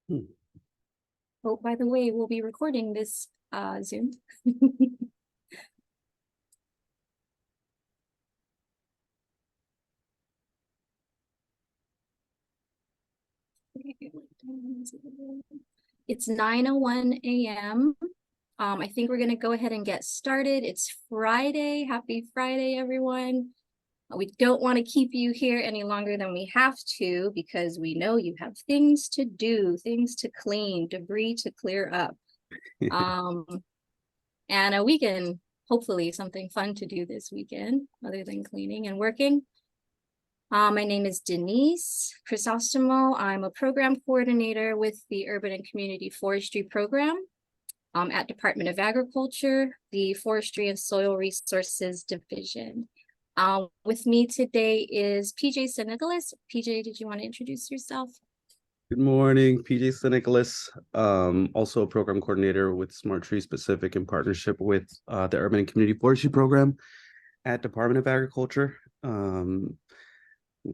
Hmm. Oh, by the way, we'll be recording this Zoom. It's 9:01 a.m. I think we're going to go ahead and get started. It's Friday. Happy Friday, everyone. We don't want to keep you here any longer than we have to because we know you have things to do, things to clean, debris to clear up. And a weekend, hopefully something fun to do this weekend other than cleaning and working. My name is Denise Chrysostomo. I'm a program coordinator with the Urban and Community Forestry Program at Department of Agriculture, the Forestry and Soil Resources Division. With me today is PJ Nicholas. PJ, did you want to introduce yourself? Good morning, PJ Nicholas. Also a program coordinator with Smart Tree Specific in partnership with the Urban and Community Forestry Program at Department of Agriculture.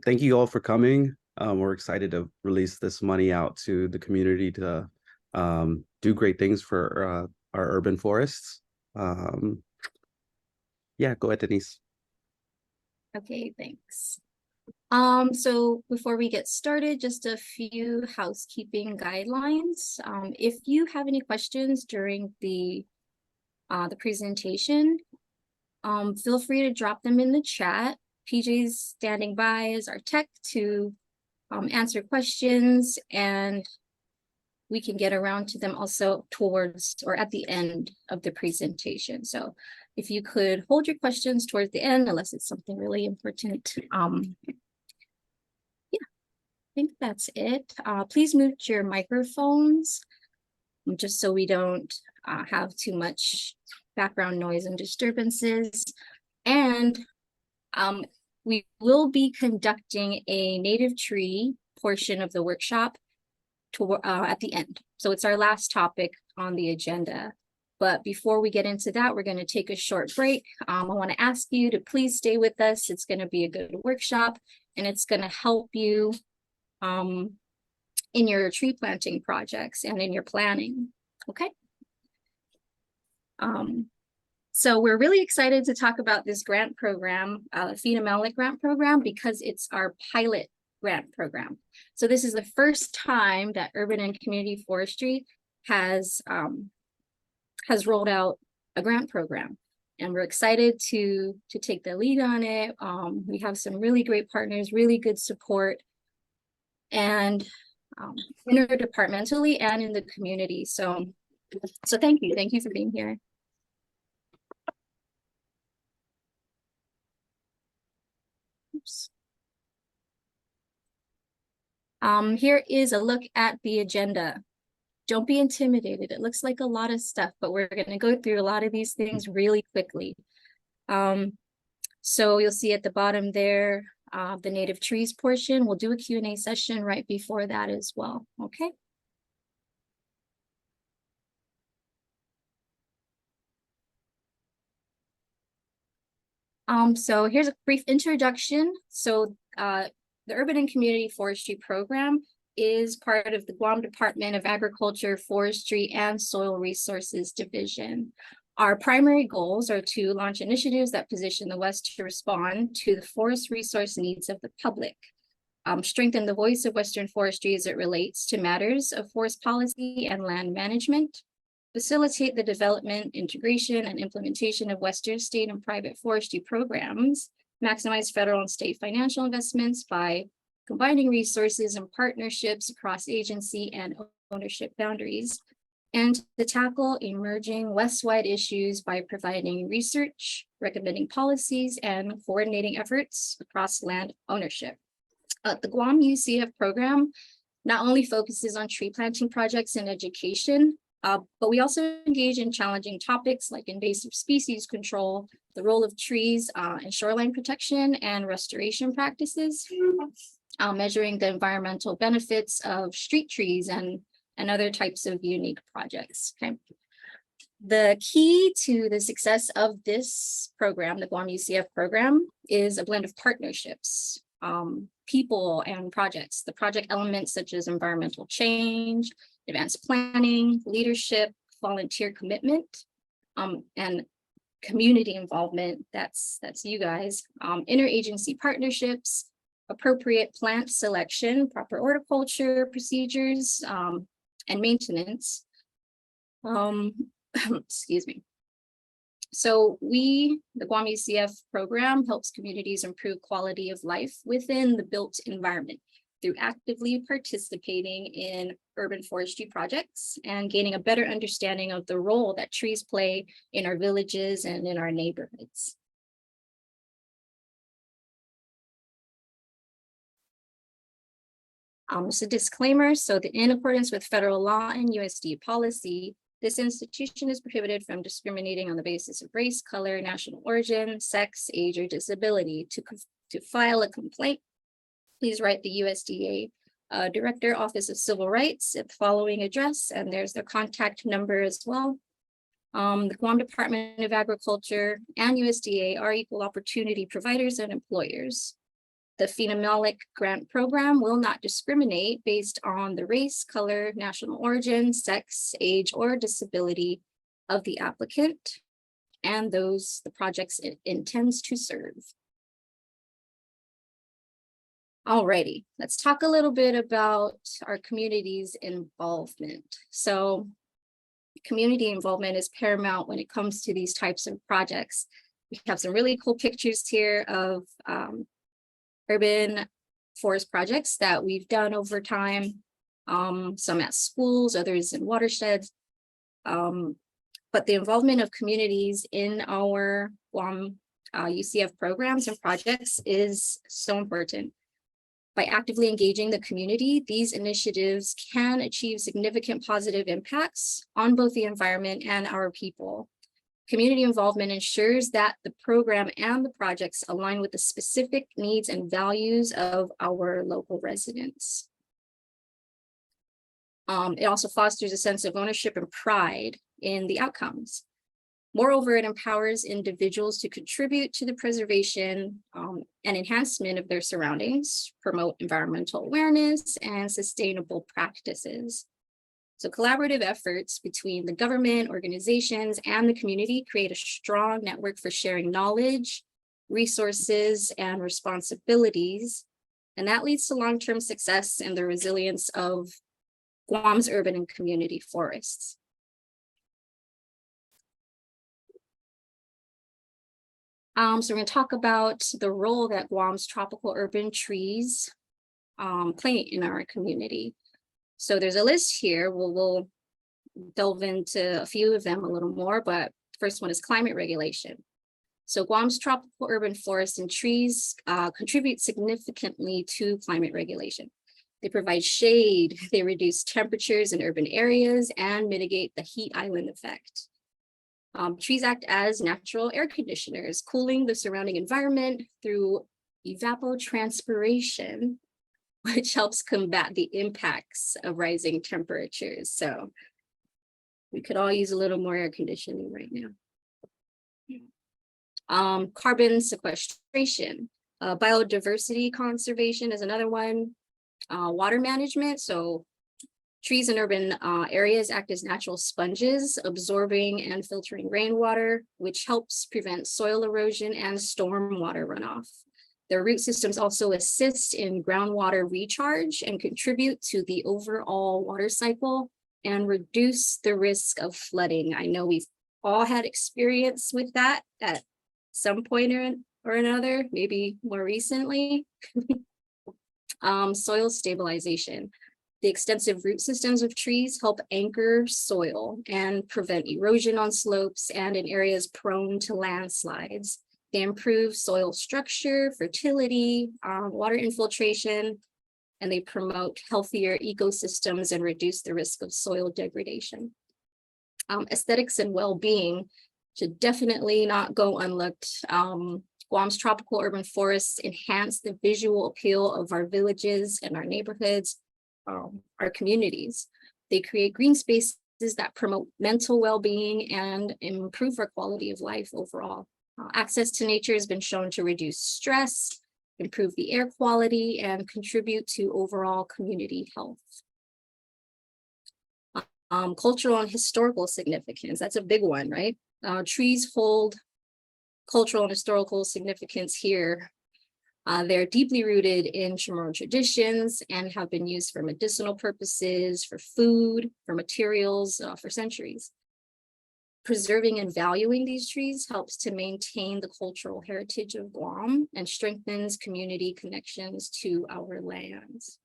Thank you all for coming. We're excited to release this money out to the community to do great things for our urban forests. Yeah, go ahead, Denise. Okay, thanks. So before we get started, just a few housekeeping guidelines. If you have any questions during the presentation, feel free to drop them in the chat. PJ's standing by as our tech to answer questions, and we can get around to them also towards or at the end of the presentation. So if you could hold your questions towards the end, unless it's something really important. Yeah, I think that's it. Please mute your microphones just so we don't have too much background noise and disturbances. And we will be conducting a native tree portion of the workshop at the end. So it's our last topic on the agenda. But before we get into that, we're going to take a short break. I want to ask you to please stay with us. It's going to be a good workshop, and it's going to help you in your tree planting projects and in your planning. Okay. So we're really excited to talk about this grant program, Fina'maolek grant program, because it's our pilot grant program. So this is the first time that Urban and Community Forestry has rolled out a grant program, and we're excited to take the lead on it. We have some really great partners, really good support, and interdepartmentally and in the community. So thank you for being here. Oops. Here is a look at the agenda. Don't be intimidated. It looks like a lot of stuff, but we're going to go through a lot of these things really quickly. So you'll see at the bottom there, the native trees portion. We'll do a Q&A session right before that as well. Okay. So here's a brief introduction. So the Urban and Community Forestry Program is part of the Guam Department of Agriculture, Forestry, and Soil Resources Division. Our primary goals are to launch initiatives that position the West to respond to the forest resource needs of the public, strengthen the voice of Western forestry as it relates to matters of forest policy and land management, facilitate the development, integration, and implementation of Western state and private forestry programs, maximize federal and state financial investments by combining resources and partnerships across agency and ownership boundaries, and to tackle emerging West-wide issues by providing research, recommending policies, and coordinating efforts across land ownership. The Guam UCF program not only focuses on tree planting projects and education, but we also engage in challenging topics like invasive species control, the role of trees in shoreline protection and restoration practices, measuring the environmental benefits of street trees and other types of unique projects. Okay. The key to the success of this program, the Guam UCF program, is a blend of partnerships. people and projects. The project elements such as environmental change, advanced planning, leadership, volunteer commitment, and community involvement, that's you guys, interagency partnerships, appropriate plant selection, proper horticulture procedures, and maintenance. Excuse me. So the Guam UCF program helps communities improve quality of life within the built environment through actively participating in urban forestry projects and gaining a better understanding of the role that trees play in our villages and in our neighborhoods. Just a disclaimer, so in accordance with federal law and USDA policy, this institution is prohibited from discriminating on the basis of race, color, national origin, sex, age, or disability. To file a complaint, please write the USDA Director, Office of Civil Rights at the following address, and there's their contact number as well. The Guam Department of Agriculture and USDA are equal opportunity providers and employers. The Fina'maolek Grant Program will not discriminate based on the race, color, national origin, sex, age, or disability of the applicant and those the projects it intends to serve. Alrighty, let's talk a little bit about our community's involvement. So community involvement is paramount when it comes to these types of projects. We have some really cool pictures here of urban forest projects that we've done over time, some at schools, others in watersheds. But the involvement of communities in our Guam UCF programs and projects is so important. By actively engaging the community, these initiatives can achieve significant positive impacts on both the environment and our people. Community involvement ensures that the program and the projects align with the specific needs and values of our local residents. It also fosters a sense of ownership and pride in the outcomes. Moreover, it empowers individuals to contribute to the preservation and enhancement of their surroundings, promote environmental awareness and sustainable practices. So collaborative efforts between the government, organizations, and the community create a strong network for sharing knowledge, resources, and responsibilities. And that leads to long-term success and the resilience of Guam's urban and community forests. So we're going to talk about the role that Guam's tropical urban trees play in our community. So there's a list here. We'll delve into a few of them a little more, but the first one is climate regulation. So Guam's tropical urban forests and trees contribute significantly to climate regulation. They provide shade, they reduce temperatures in urban areas, and mitigate the heat island effect. Trees act as natural air conditioners, cooling the surrounding environment through evapotranspiration, which helps combat the impacts of rising temperatures. So we could all use a little more air conditioning right now. Carbon sequestration, biodiversity conservation is another one. Water management, so trees in urban areas act as natural sponges, absorbing and filtering rainwater, which helps prevent soil erosion and stormwater runoff. Their root systems also assist in groundwater recharge and contribute to the overall water cycle and reduce the risk of flooding. I know we've all had experience with that at some point or another, maybe more recently. Soil stabilization. The extensive root systems of trees help anchor soil and prevent erosion on slopes and in areas prone to landslides. They improve soil structure, fertility, water infiltration, and they promote healthier ecosystems and reduce the risk of soil degradation. Aesthetics and well-being should definitely not go unlooked. Guam's tropical urban forests enhance the visual appeal of our villages and our neighborhoods, our communities. They create green spaces that promote mental well-being and improve our quality of life overall. Access to nature has been shown to reduce stress, improve the air quality, and contribute to overall community health. Cultural and historical significance, that's a big one, right? Trees hold cultural and historical significance here. They're deeply rooted in Chamorro traditions and have been used for medicinal purposes, for food, for materials, for centuries. Preserving and valuing these trees helps to maintain the cultural heritage of Guam and strengthens community connections to our lands.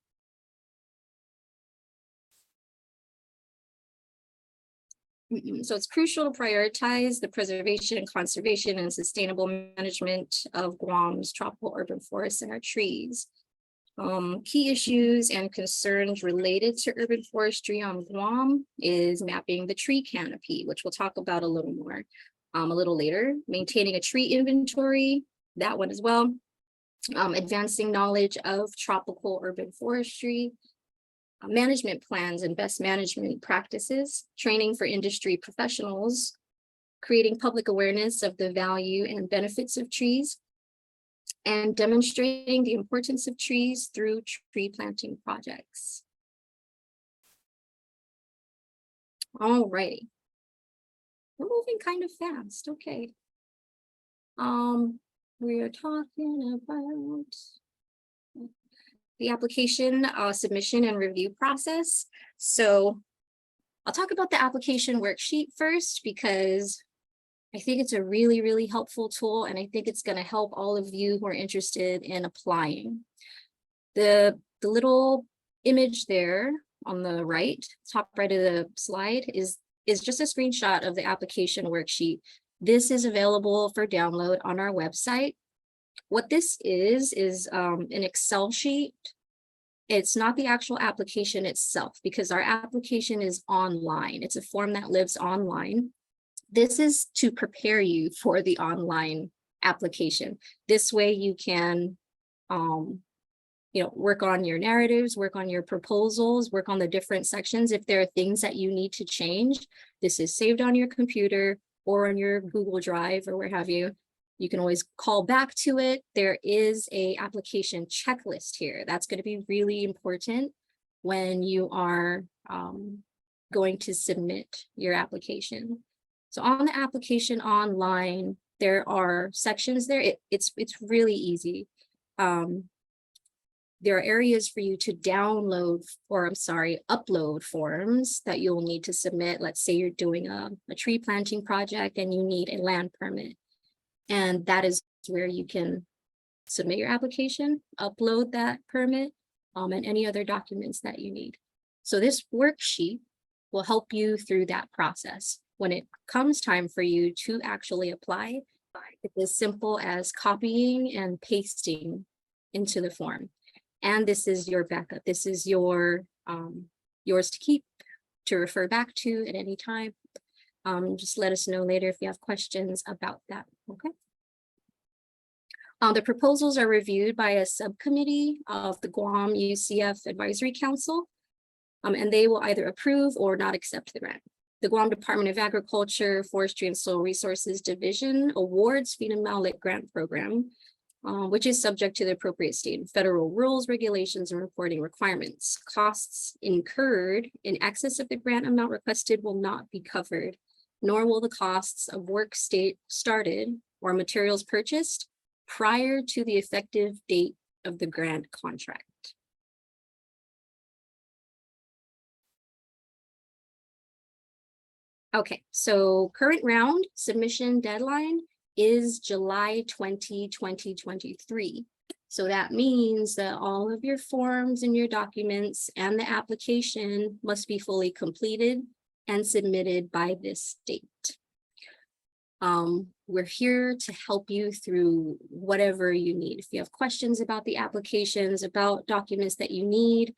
So it's crucial to prioritize the preservation, conservation, and sustainable management of Guam's tropical urban forests and our trees. Key issues and concerns related to urban forestry on Guam is mapping the tree canopy, which we'll talk about a little more a little later. Maintaining a tree inventory, that one as well. Advancing knowledge of tropical urban forestry. Management plans and best management practices, training for industry professionals, creating public awareness of the value and benefits of trees, and demonstrating the importance of trees through tree planting projects. All righty. We're moving kind of fast, okay. We are talking about the application submission and review process. So I'll talk about the application worksheet first because I think it's a really, really helpful tool, and I think it's going to help all of you who are interested in applying. The little image there on the right, top right of the slide is just a screenshot of the application worksheet. This is available for download on our website. What this is an Excel sheet. It's not the actual application itself because our application is online. It's a form that lives online. This is to prepare you for the online application. This way you can, work on your narratives, work on your proposals, work on the different sections. If there are things that you need to change, this is saved on your computer or on your Google Drive or where have you. You can always call back to it. There is an application checklist here. That's going to be really important when you are going to submit your application. So on the application online, there are sections there. It's really easy. There are areas for you to download, or upload forms that you'll need to submit. Let's say you're doing a tree planting project and you need a land permit. And that is where you can submit your application, upload that permit, and any other documents that you need. So this worksheet will help you through that process. When it comes time for you to actually apply, it's as simple as copying and pasting into the form. And this is your backup. This is your yours to keep, to refer back to at any time. Just let us know later if you have questions about that, okay? The proposals are reviewed by a subcommittee of the Guam UCF Advisory Council, and they will either approve or not accept the grant. The Guam Department of Agriculture, Forestry, and Soil Resources Division awards Fina'maolek Grant Program, which is subject to the appropriate state and federal rules, regulations, and reporting requirements. Costs incurred in excess of the grant amount requested will not be covered, nor will the costs of work started or materials purchased prior to the effective date of the grant contract. Okay, so current round submission deadline is July 20, 2023. So that means that all of your forms and your documents and the application must be fully completed and submitted by this date. We're here to help you through whatever you need. If you have questions about the applications, about documents that you need,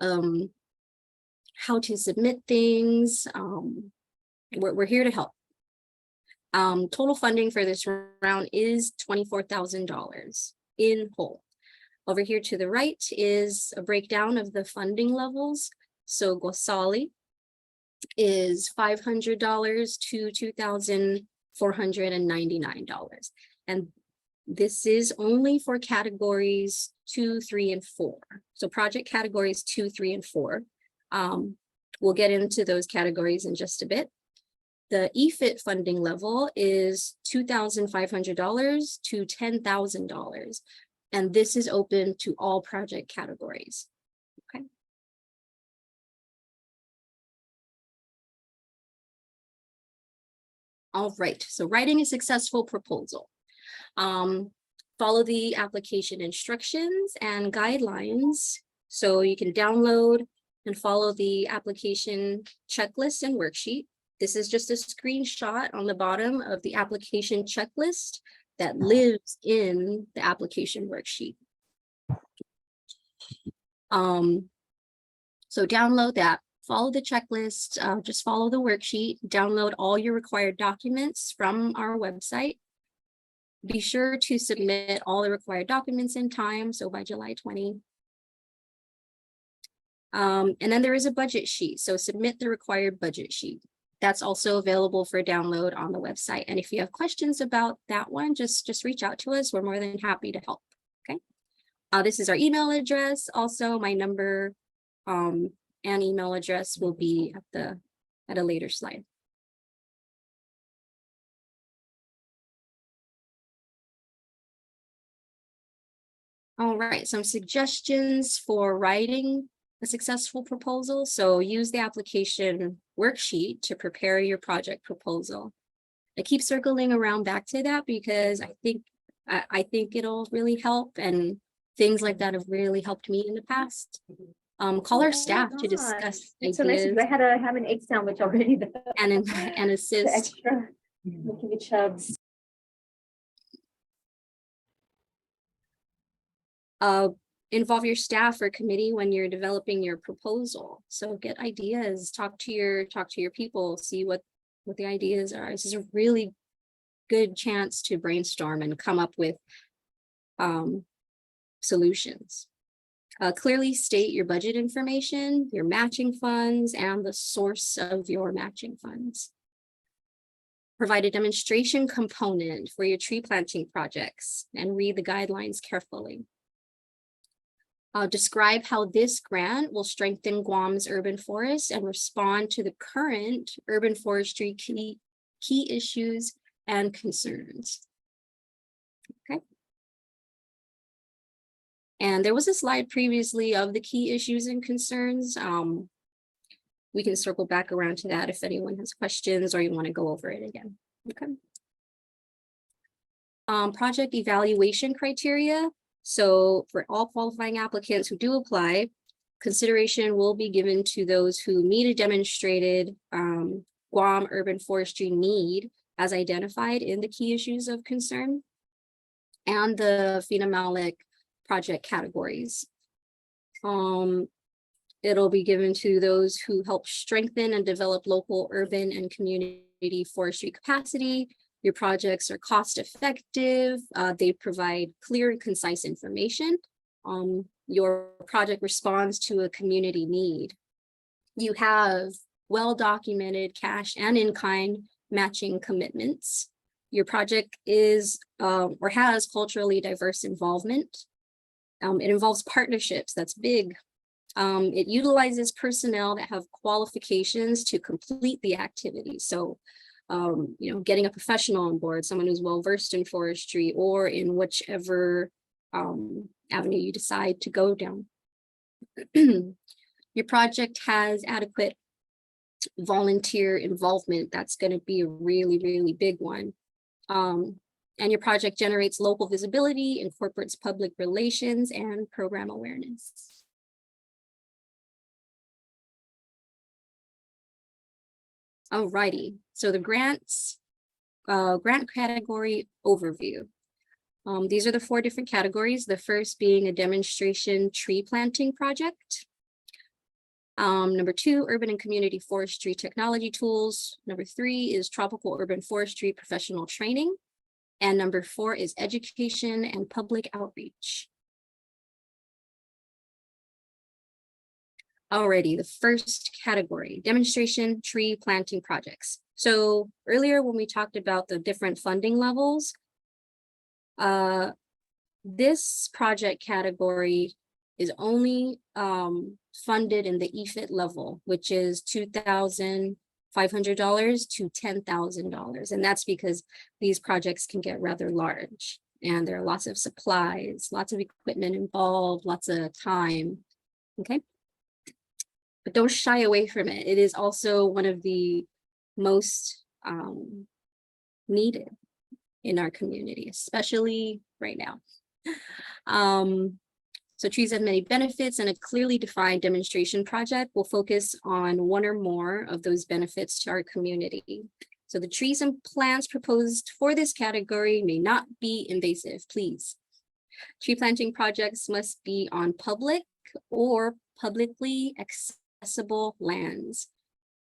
how to submit things, we're here to help. Total funding for this round is $24,000 in whole. Over here to the right is a breakdown of the funding levels. So Gosali is $500 to $2,499. And This is only for categories 2, 3, and 4. So project categories 2, 3, and 4. We'll get into those categories in just a bit. The EFIT funding level is $2,500 to $10,000. And this is open to all project categories. Okay. All right, so writing a successful proposal. Follow the application instructions and guidelines. So you can download and follow the application checklist and worksheet. This is just a screenshot on the bottom of the application checklist that lives in the application worksheet. So download that, follow the checklist, just follow the worksheet, download all your required documents from our website. Be sure to submit all the required documents in time, so by July 20. And then there is a budget sheet, so submit the required budget sheet. That's also available for download on the website. And if you have questions about that one, just reach out to us. We're more than happy to help, okay? This is our email address. Also, my number and email address will be at a later slide. All right, some suggestions for writing a successful proposal. So use the application worksheet to prepare your project proposal. I keep circling around back to that because I think it'll really help, and things like that have really helped me in the past. Call our staff to discuss It's so nice because I had to have an egg sandwich already. and assist. The extra making the chubs. Involve your staff or committee when you're developing your proposal. So get ideas, talk to your people, see what the ideas are. This is a really good chance to brainstorm and come up with solutions. Clearly state your budget information, your matching funds, and the source of your matching funds. Provide a demonstration component for your tree planting projects and read the guidelines carefully. Describe how this grant will strengthen Guam's urban forests and respond to the current urban forestry key issues and concerns. Okay. And there was a slide previously of the key issues and concerns. We can circle back around to that if anyone has questions or you want to go over it again. Okay. Project evaluation criteria. So for all qualifying applicants who do apply, consideration will be given to those who meet a demonstrated Guam urban forestry need as identified in the key issues of concern and the Fina'maolek project categories. It'll be given to those who help strengthen and develop local urban and community forestry capacity. Your projects are cost effective. They provide clear and concise information. Your project responds to a community need. You have well-documented cash and in-kind matching commitments. Your project is or has culturally diverse involvement. It involves partnerships, that's big. It utilizes personnel that have qualifications to complete the activity. So getting a professional on board, someone who's well-versed in forestry or in whichever avenue you decide to go down. Your project has adequate volunteer involvement. That's going to be a really, really big one. And your project generates local visibility, incorporates public relations and program awareness. Alrighty, so the grant category overview. These are the 4 different categories. The first being a demonstration tree planting project. Number 2, urban and community forestry technology tools. Number 3 is tropical urban forestry professional training. And number 4 is education and public outreach. Alrighty, the first category, demonstration tree planting projects. So earlier when we talked about the different funding levels, This project category is only funded in the EFIT level, which is $2,500 to $10,000. And that's because these projects can get rather large and there are lots of supplies, lots of equipment involved, lots of time. Okay. But don't shy away from it. It is also one of the most needed in our community, especially right now. So trees have many benefits, and a clearly defined demonstration project will focus on one or more of those benefits to our community. So the trees and plants proposed for this category may not be invasive, please. Tree planting projects must be on public or publicly accessible lands.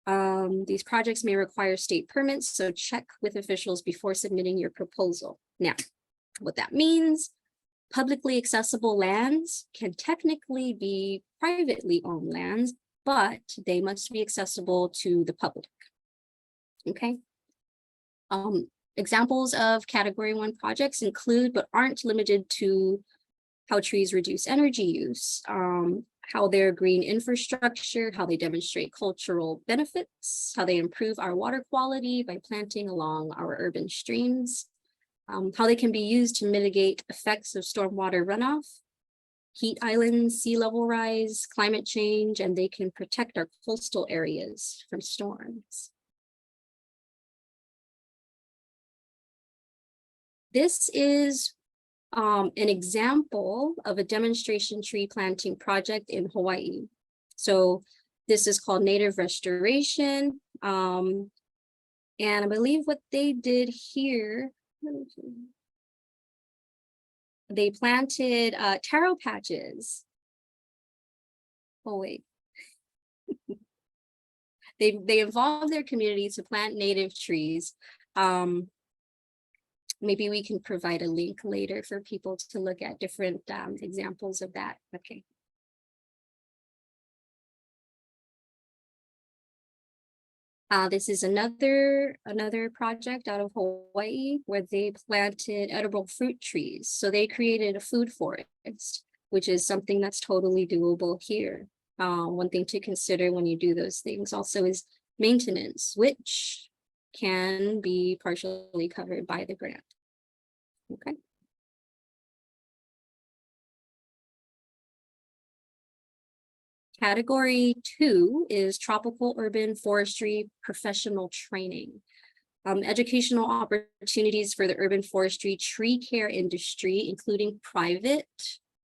These projects may require state permits, so check with officials before submitting your proposal. Now, what that means, publicly accessible lands can technically be privately owned lands, but they must be accessible to the public. Okay. Examples of Category 1 projects include, but aren't limited to, how trees reduce energy use, how they're green infrastructure, how they demonstrate cultural benefits, how they improve our water quality by planting along our urban streams, how they can be used to mitigate effects of stormwater runoff, heat islands, sea level rise, climate change, and they can protect our coastal areas from storms. This is an example of a demonstration tree planting project in Hawaii. So this is called native restoration. And I believe what they did here, they planted taro patches. Oh, wait. They involved their community to plant native trees. Maybe we can provide a link later for people to look at different examples of that. Okay. This is another project out of Hawaii where they planted edible fruit trees. So they created a food forest, which is something that's totally doable here. One thing to consider when you do those things also is maintenance, which can be partially covered by the grant. Okay. Category 2 is tropical urban forestry professional training. Educational opportunities for the urban forestry tree care industry, including private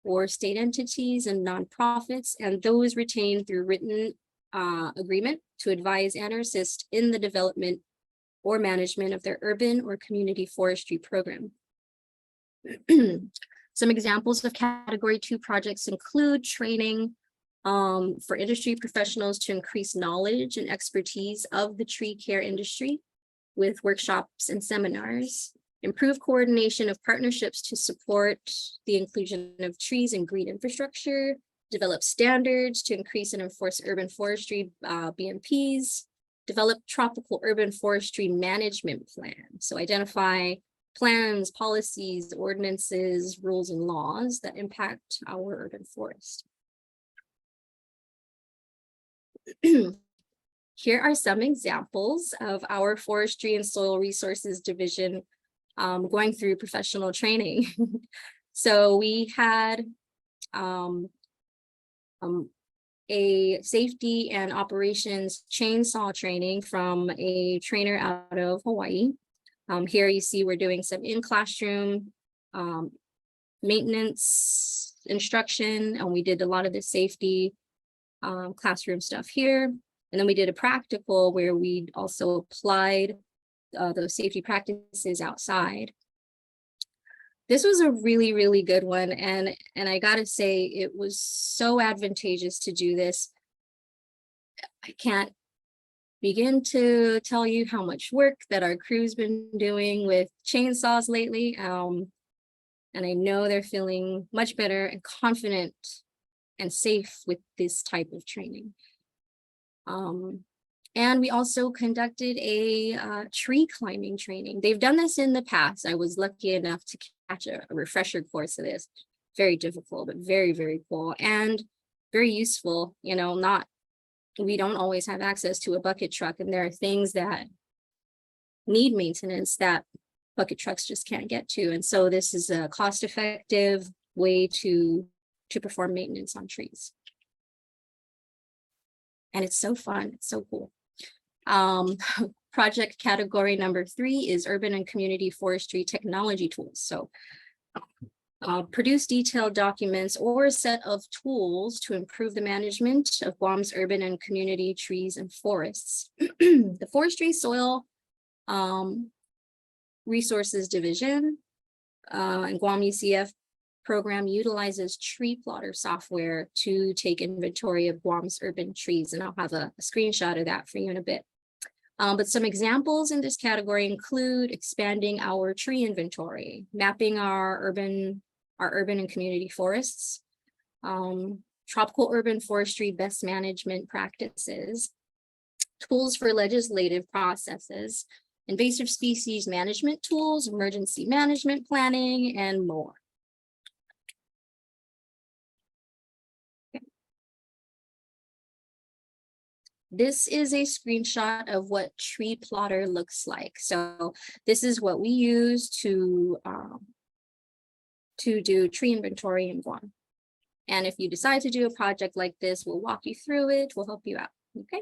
or state entities and nonprofits, and those retained through written agreement to advise and or assist in the development or management of their urban or community forestry program. Some examples of Category 2 projects include training for industry professionals to increase knowledge and expertise of the tree care industry with workshops and seminars, improve coordination of partnerships to support the inclusion of trees and green infrastructure, develop standards to increase and enforce urban forestry BMPs, develop tropical urban forestry management plan. So identify plans, policies, ordinances, rules, and laws that impact our urban forest. Here are some examples of our Forestry and Soil Resources Division going through professional training. So we had a safety and operations chainsaw training from a trainer out of Hawaii. Here you see we're doing some in-classroom maintenance instruction, and we did a lot of the safety classroom stuff here. And then we did a practical where we also applied those safety practices outside. This was a really, really good one. And I gotta say, it was so advantageous to do this. I can't begin to tell you how much work that our crew's been doing with chainsaws lately. And I know they're feeling much better and confident and safe with this type of training. And we also conducted a tree climbing training. They've done this in the past. I was lucky enough to catch a refresher course of this. Very difficult, but very, very cool and very useful. You know, we don't always have access to a bucket truck, and there are things that need maintenance that bucket trucks just can't get to. And so this is a cost-effective way to perform maintenance on trees. And it's so fun, it's so cool. Project category number 3 is urban and community forestry technology tools. So produce detailed documents or a set of tools to improve the management of Guam's urban and community trees and forests. The Forestry Soil Resources Division and Guam UCF program utilizes tree plotter software to take inventory of Guam's urban trees, and I'll have a screenshot of that for you in a bit. But some examples in this category include expanding our tree inventory, mapping our urban and community forests, tropical urban forestry best management practices, tools for legislative processes, invasive species management tools, emergency management planning, and more. This is a screenshot of what tree plotter looks like. So this is what we use to do tree inventory in Guam. And if you decide to do a project like this, we'll walk you through it. We'll help you out. Okay.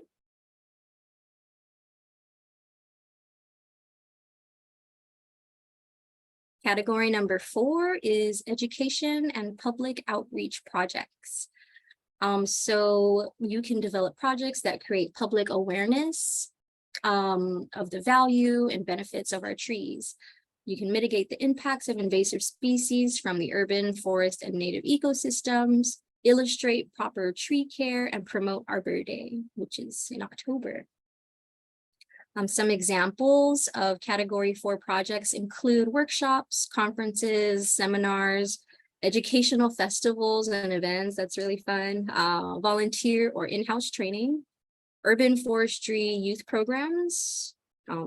Category number 4 is education and public outreach projects. So you can develop projects that create public awareness of the value and benefits of our trees. You can mitigate the impacts of invasive species from the urban, forest, and native ecosystems, illustrate proper tree care, and promote Arbor Day, which is in October. Some examples of category 4 projects include workshops, conferences, seminars, educational festivals and events. That's really fun. Volunteer or in-house training, urban forestry youth programs,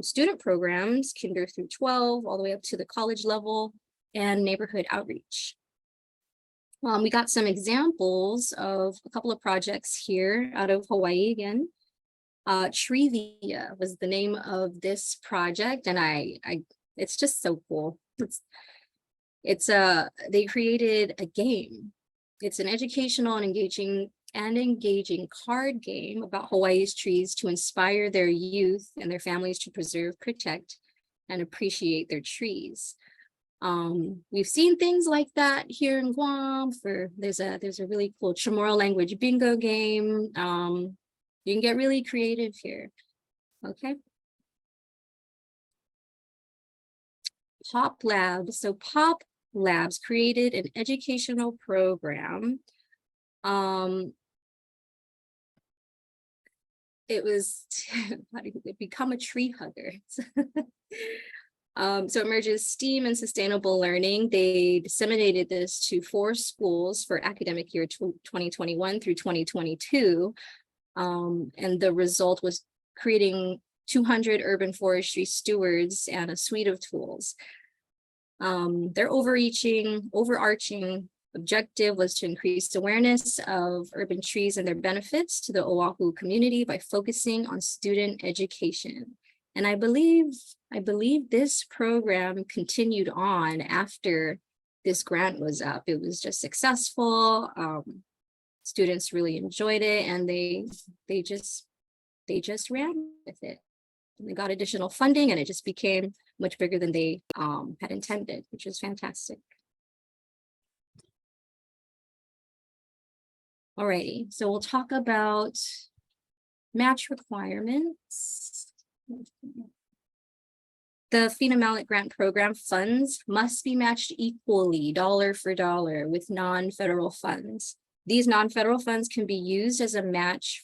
student programs, kinder through 12, all the way up to the college level, and neighborhood outreach. We got some examples of a couple of projects here out of Hawaii again. Trivia was the name of this project, and it's just so cool. They created a game. It's an educational and engaging card game about Hawaii's trees to inspire their youth and their families to preserve, protect, and appreciate their trees. We've seen things like that here in Guam. There's a really cool Chamorro language bingo game. You can get really creative here. Okay. Pop Labs. So Pop Labs created an educational program. It was how do you become a tree hugger. So it merges STEAM and sustainable learning. They disseminated this to 4 schools for academic year 2021 through 2022. And the result was creating 200 urban forestry stewards and a suite of tools. Their overarching objective was to increase awareness of urban trees and their benefits to the Oahu community by focusing on student education. And I believe this program continued on after this grant was up. It was just successful. Students really enjoyed it, and they just ran with it. And they got additional funding, and it just became much bigger than they had intended, which is fantastic. Alrighty, so we'll talk about match requirements. The Fina'maolek grant program funds must be matched equally, dollar for dollar, with non-federal funds. These non-federal funds can be used as a match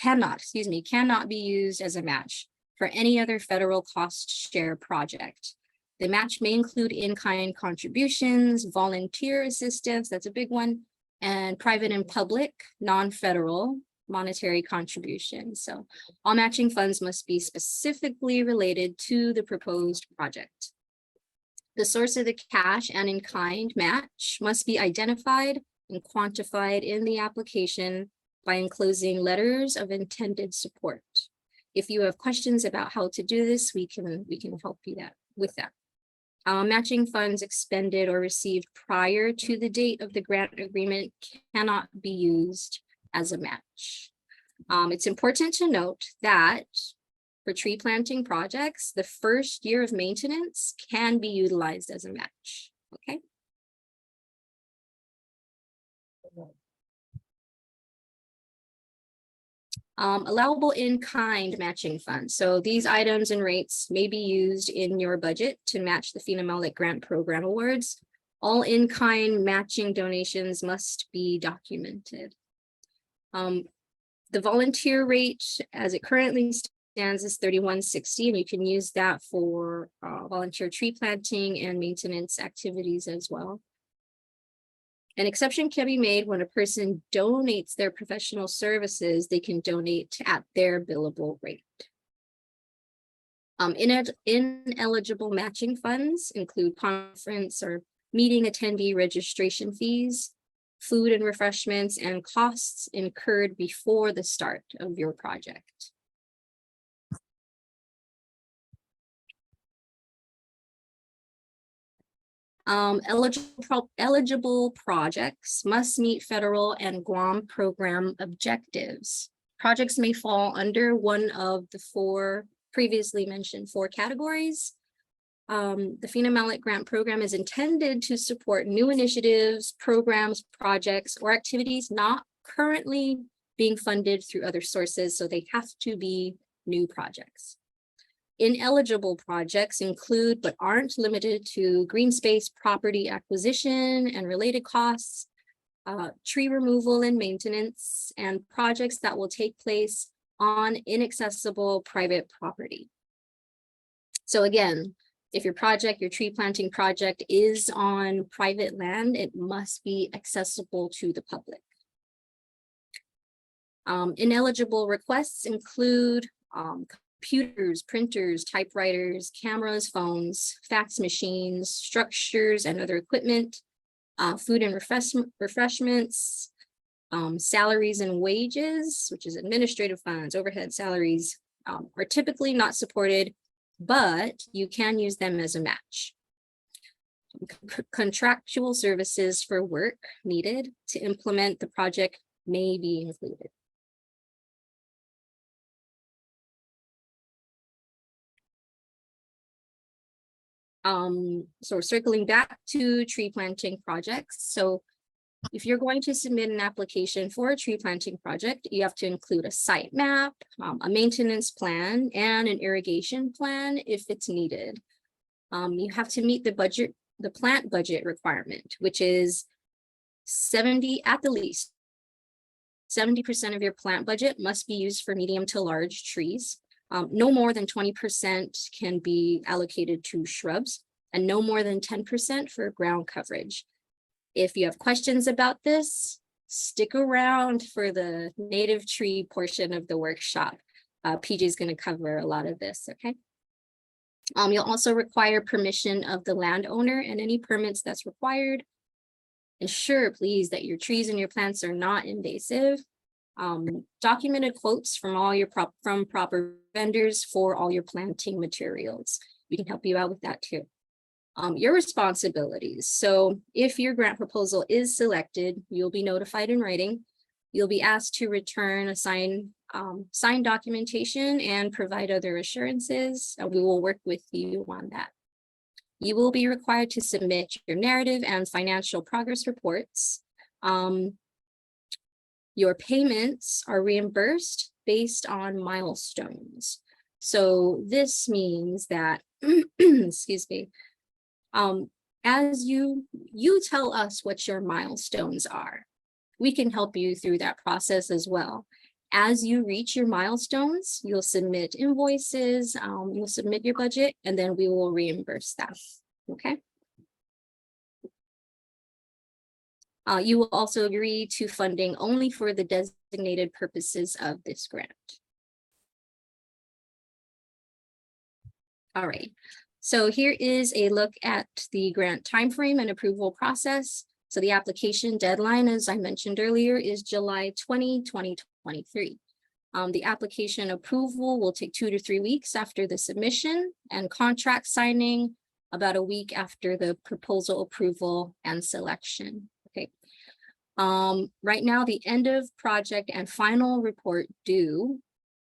cannot be used as a match for any other federal cost share project. The match may include in-kind contributions, volunteer assistance, that's a big one, and private and public, non-federal monetary contribution. So all matching funds must be specifically related to the proposed project. The source of the cash and in-kind match must be identified and quantified in the application by enclosing letters of intended support. If you have questions about how to do this, we can help you with that. Matching funds expended or received prior to the date of the grant agreement cannot be used as a match. It's important to note that for tree planting projects, the first year of maintenance can be utilized as a match, okay? Allowable in-kind matching funds. So these items and rates may be used in your budget to match the Fina'maolek Grant Program awards. All in-kind matching donations must be documented. The volunteer rate as it currently stands is $31.60, and you can use that for volunteer tree planting and maintenance activities as well. An exception can be made when a person donates their professional services. They can donate at their billable rate. Ineligible matching funds include conference or meeting attendee registration fees, food and refreshments, and costs incurred before the start of your project. Eligible projects must meet federal and Guam program objectives. Projects may fall under one of the four previously mentioned categories. The Fina'maolek Grant Program is intended to support new initiatives, programs, projects, or activities not currently being funded through other sources, so they have to be new projects. Ineligible projects include, but aren't limited to, green space property acquisition and related costs, tree removal and maintenance, and projects that will take place on inaccessible private property. So again, if your tree planting project is on private land, it must be accessible to the public. Ineligible requests include computers, printers, typewriters, cameras, phones, fax machines, structures and other equipment, food and refreshments, salaries and wages, which is administrative funds, overhead salaries, are typically not supported, but you can use them as a match. Contractual services for work needed to implement the project may be included. So circling back to tree planting projects. So if you're going to submit an application for a tree planting project, you have to include a site map, a maintenance plan, and an irrigation plan if it's needed. You have to meet the plant budget requirement, which is at the least 70% of your plant budget must be used for medium to large trees. No more than 20% can be allocated to shrubs, and no more than 10% for ground coverage. If you have questions about this, stick around for the native tree portion of the workshop. PJ is going to cover a lot of this, okay? You'll also require permission of the landowner and any permits that's required. Ensure, please, that your trees and your plants are not invasive. Documented quotes from proper vendors for all your planting materials. We can help you out with that too. Your responsibilities. So if your grant proposal is selected, you'll be notified in writing. You'll be asked to return a signed documentation and provide other assurances. We will work with you on that. You will be required to submit your narrative and financial progress reports. Your payments are reimbursed based on milestones. So this means that, excuse me, as you tell us what your milestones are, we can help you through that process as well. As you reach your milestones, you'll submit invoices, you'll submit your budget, and then we will reimburse that, okay? You will also agree to funding only for the designated purposes of this grant. All right, so here is a look at the grant timeframe and approval process. So the application deadline, as I mentioned earlier, is July 2023. The application approval will take 2 to 3 weeks after the submission, and contract signing about a week after the proposal approval and selection. Okay. Right now, the end of project and final report due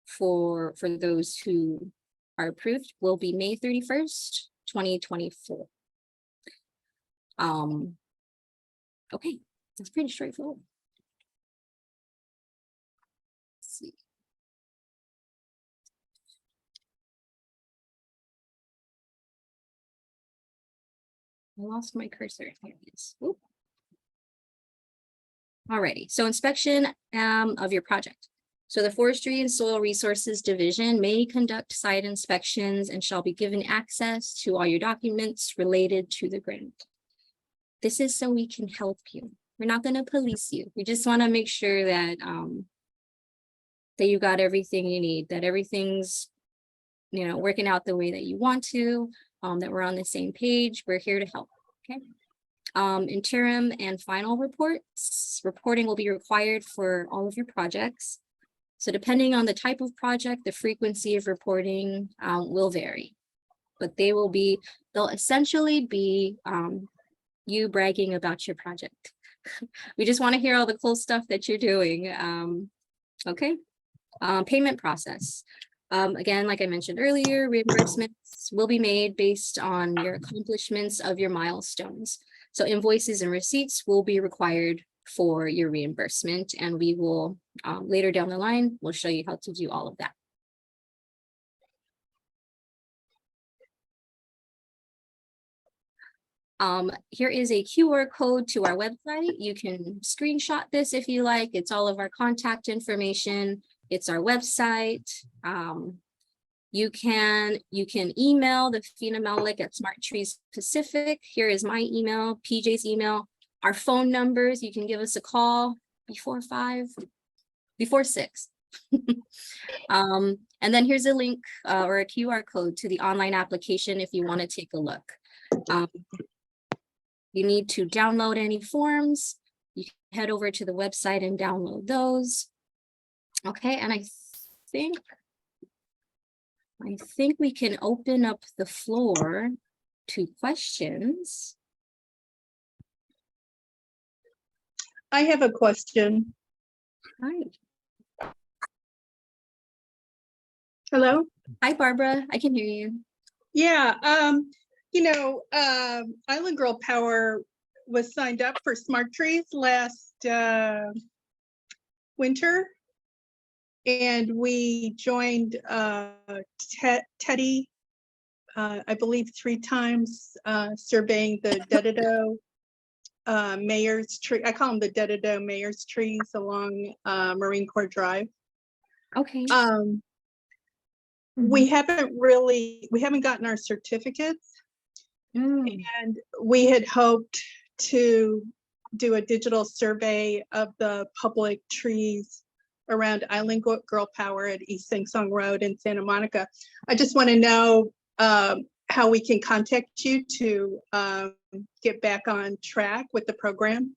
for those who are approved will be May 31st, 2024. Okay, that's pretty straightforward. Let's see. I lost my cursor. Here it is. Oop. Alrighty, so inspection of your project. So the Forestry and Soil Resources Division may conduct site inspections and shall be given access to all your documents related to the grant. This is so we can help you. We're not going to police you. We just want to make sure that that you got everything you need, that everything's, you know, working out the way that you want to, that we're on the same page. We're here to help. Okay. Interim and final reports. Reporting will be required for all of your projects. So depending on the type of project, the frequency of reporting will vary, but they'll essentially be you bragging about your project. We just want to hear all the cool stuff that you're doing. Okay. Payment process. Again, like I mentioned earlier, reimbursements will be made based on your accomplishments of your milestones. So invoices and receipts will be required for your reimbursement, and we will later down the line, we'll show you how to do all of that. Here is a QR code to our website. You can screenshot this if you like. It's all of our contact information. It's our website. You can email the Fina'maolek at Smart Trees Pacific. Here is my email, PJ's email. Our phone numbers, you can give us a call before 6. And then here's a link or a QR code to the online application if you want to take a look. You need to download any forms. You can head over to the website and download those. Okay, and I think we can open up the floor to questions. I have a question. Hi. Hello? Hi, Barbara. I can hear you. Yeah, Island Girl Power was signed up for Smart Trees last winter. And we joined Teddy, I believe 3 times, surveying the Dededo Mayor's tree. I call them the Dededo Mayor's trees along Marine Corps Drive. Okay. We haven't gotten our certificates. And we had hoped to do a digital survey of the public trees around Island Girl Power at East Sing Song Road in Santa Monica. I just want to know how we can contact you to get back on track with the program.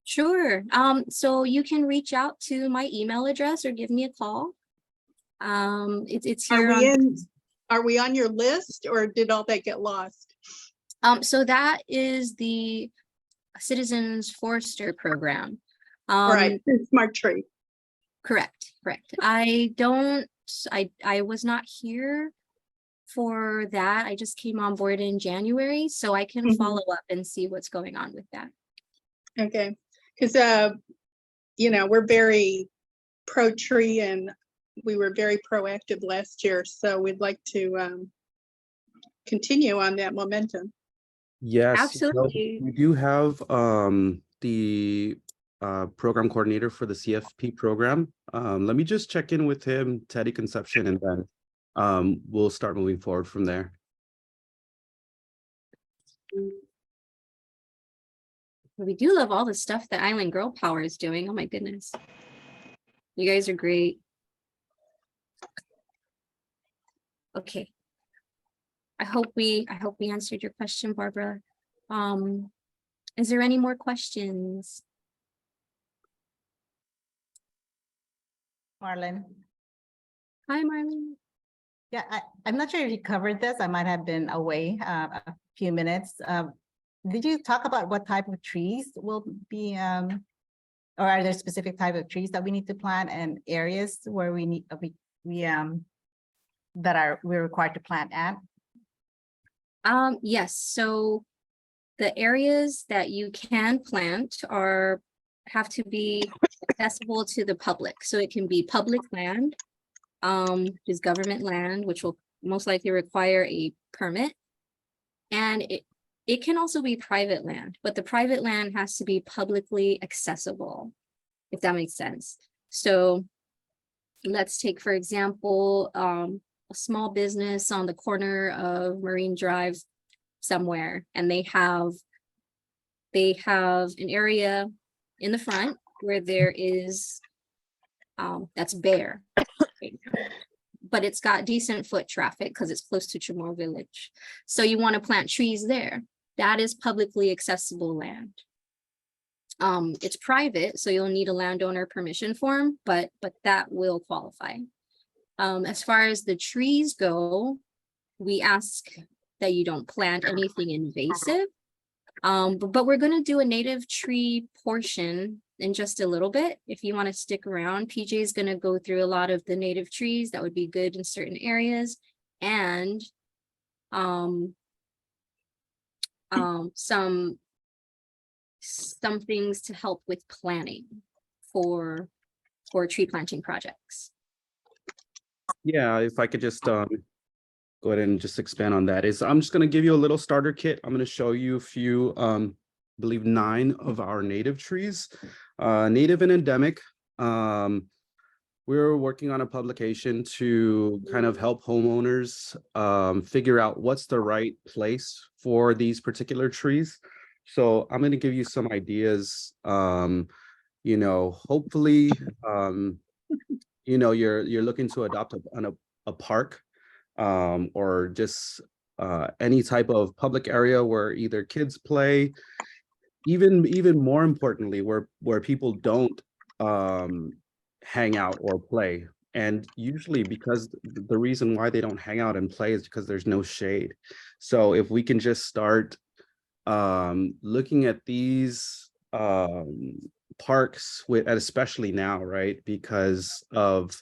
Sure. So you can reach out to my email address or give me a call. It's here. Are we on your list, or did all that get lost? So that is the Citizens Forester program. Right, Smart Tree. Correct. I was not here for that. I just came on board in January, so I can follow up and see what's going on with that. Okay, because we're very pro tree and we were very proactive last year, so we'd like to continue on that momentum. Yes, absolutely. We do have the program coordinator for the CFP program. Let me just check in with him, Teddy Conception, and then we'll start moving forward from there. We do love all the stuff that Island Girl Power is doing. Oh my goodness. You guys are great. Okay. I hope we answered your question, Barbara. Is there any more questions? Marlon. Hi, Marlene. Yeah, I'm not sure if you covered this. I might have been away a few minutes. Did you talk about what type of trees will be, or are there specific type of trees that we need to plant and areas where we need, we're required to plant at? Yes, so the areas that you can plant have to be accessible to the public. So it can be public land, which is government land, which will most likely require a permit. And it can also be private land, but the private land has to be publicly accessible, if that makes sense. So let's take, for example, a small business on the corner of Marine Drive somewhere, and they have an area in the front where there is that's bare, but it's got decent foot traffic because it's close to Chamorro Village. So you want to plant trees there. That is publicly accessible land. It's private, so you'll need a landowner permission form, but that will qualify. As far as the trees go, we ask that you don't plant anything invasive. But we're going to do a native tree portion in just a little bit. If you want to stick around, PJ is going to go through a lot of the native trees that would be good in certain areas, and some things to help with planning for tree planting projects. Yeah, if I could just go ahead and just expand on that. I'm just going to give you a little starter kit. I'm going to show you a few, I believe 9 of our native trees, native and endemic. We're working on a publication to kind of help homeowners figure out what's the right place for these particular trees. So I'm going to give you some ideas. You know, hopefully, you know, you're looking to adopt a park, or just any type of public area where either kids play, even more importantly, where people don't hang out or play. And usually because the reason why they don't hang out and play is because there's no shade. So if we can just start looking at these parks and especially now, right, because of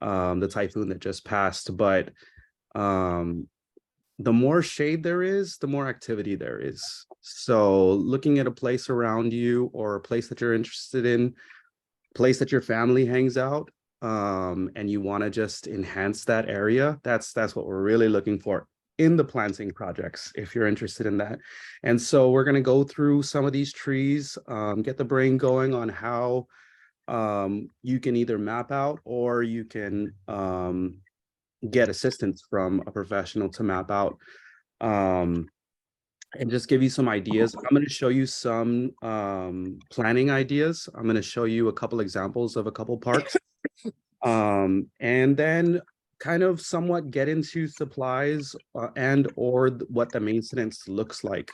the typhoon that just passed, but the more shade there is, the more activity there is. So looking at a place around you or a place that you're interested in, place that your family hangs out, and you want to just enhance that area, that's what we're really looking for in the planting projects, if you're interested in that. And so we're going to go through some of these trees, get the brain going on how you can either map out or you can get assistance from a professional to map out, and just give you some ideas. I'm going to show you some planning ideas. I'm going to show you a couple examples of a couple parks, and then kind of somewhat get into supplies and or what the maintenance looks like.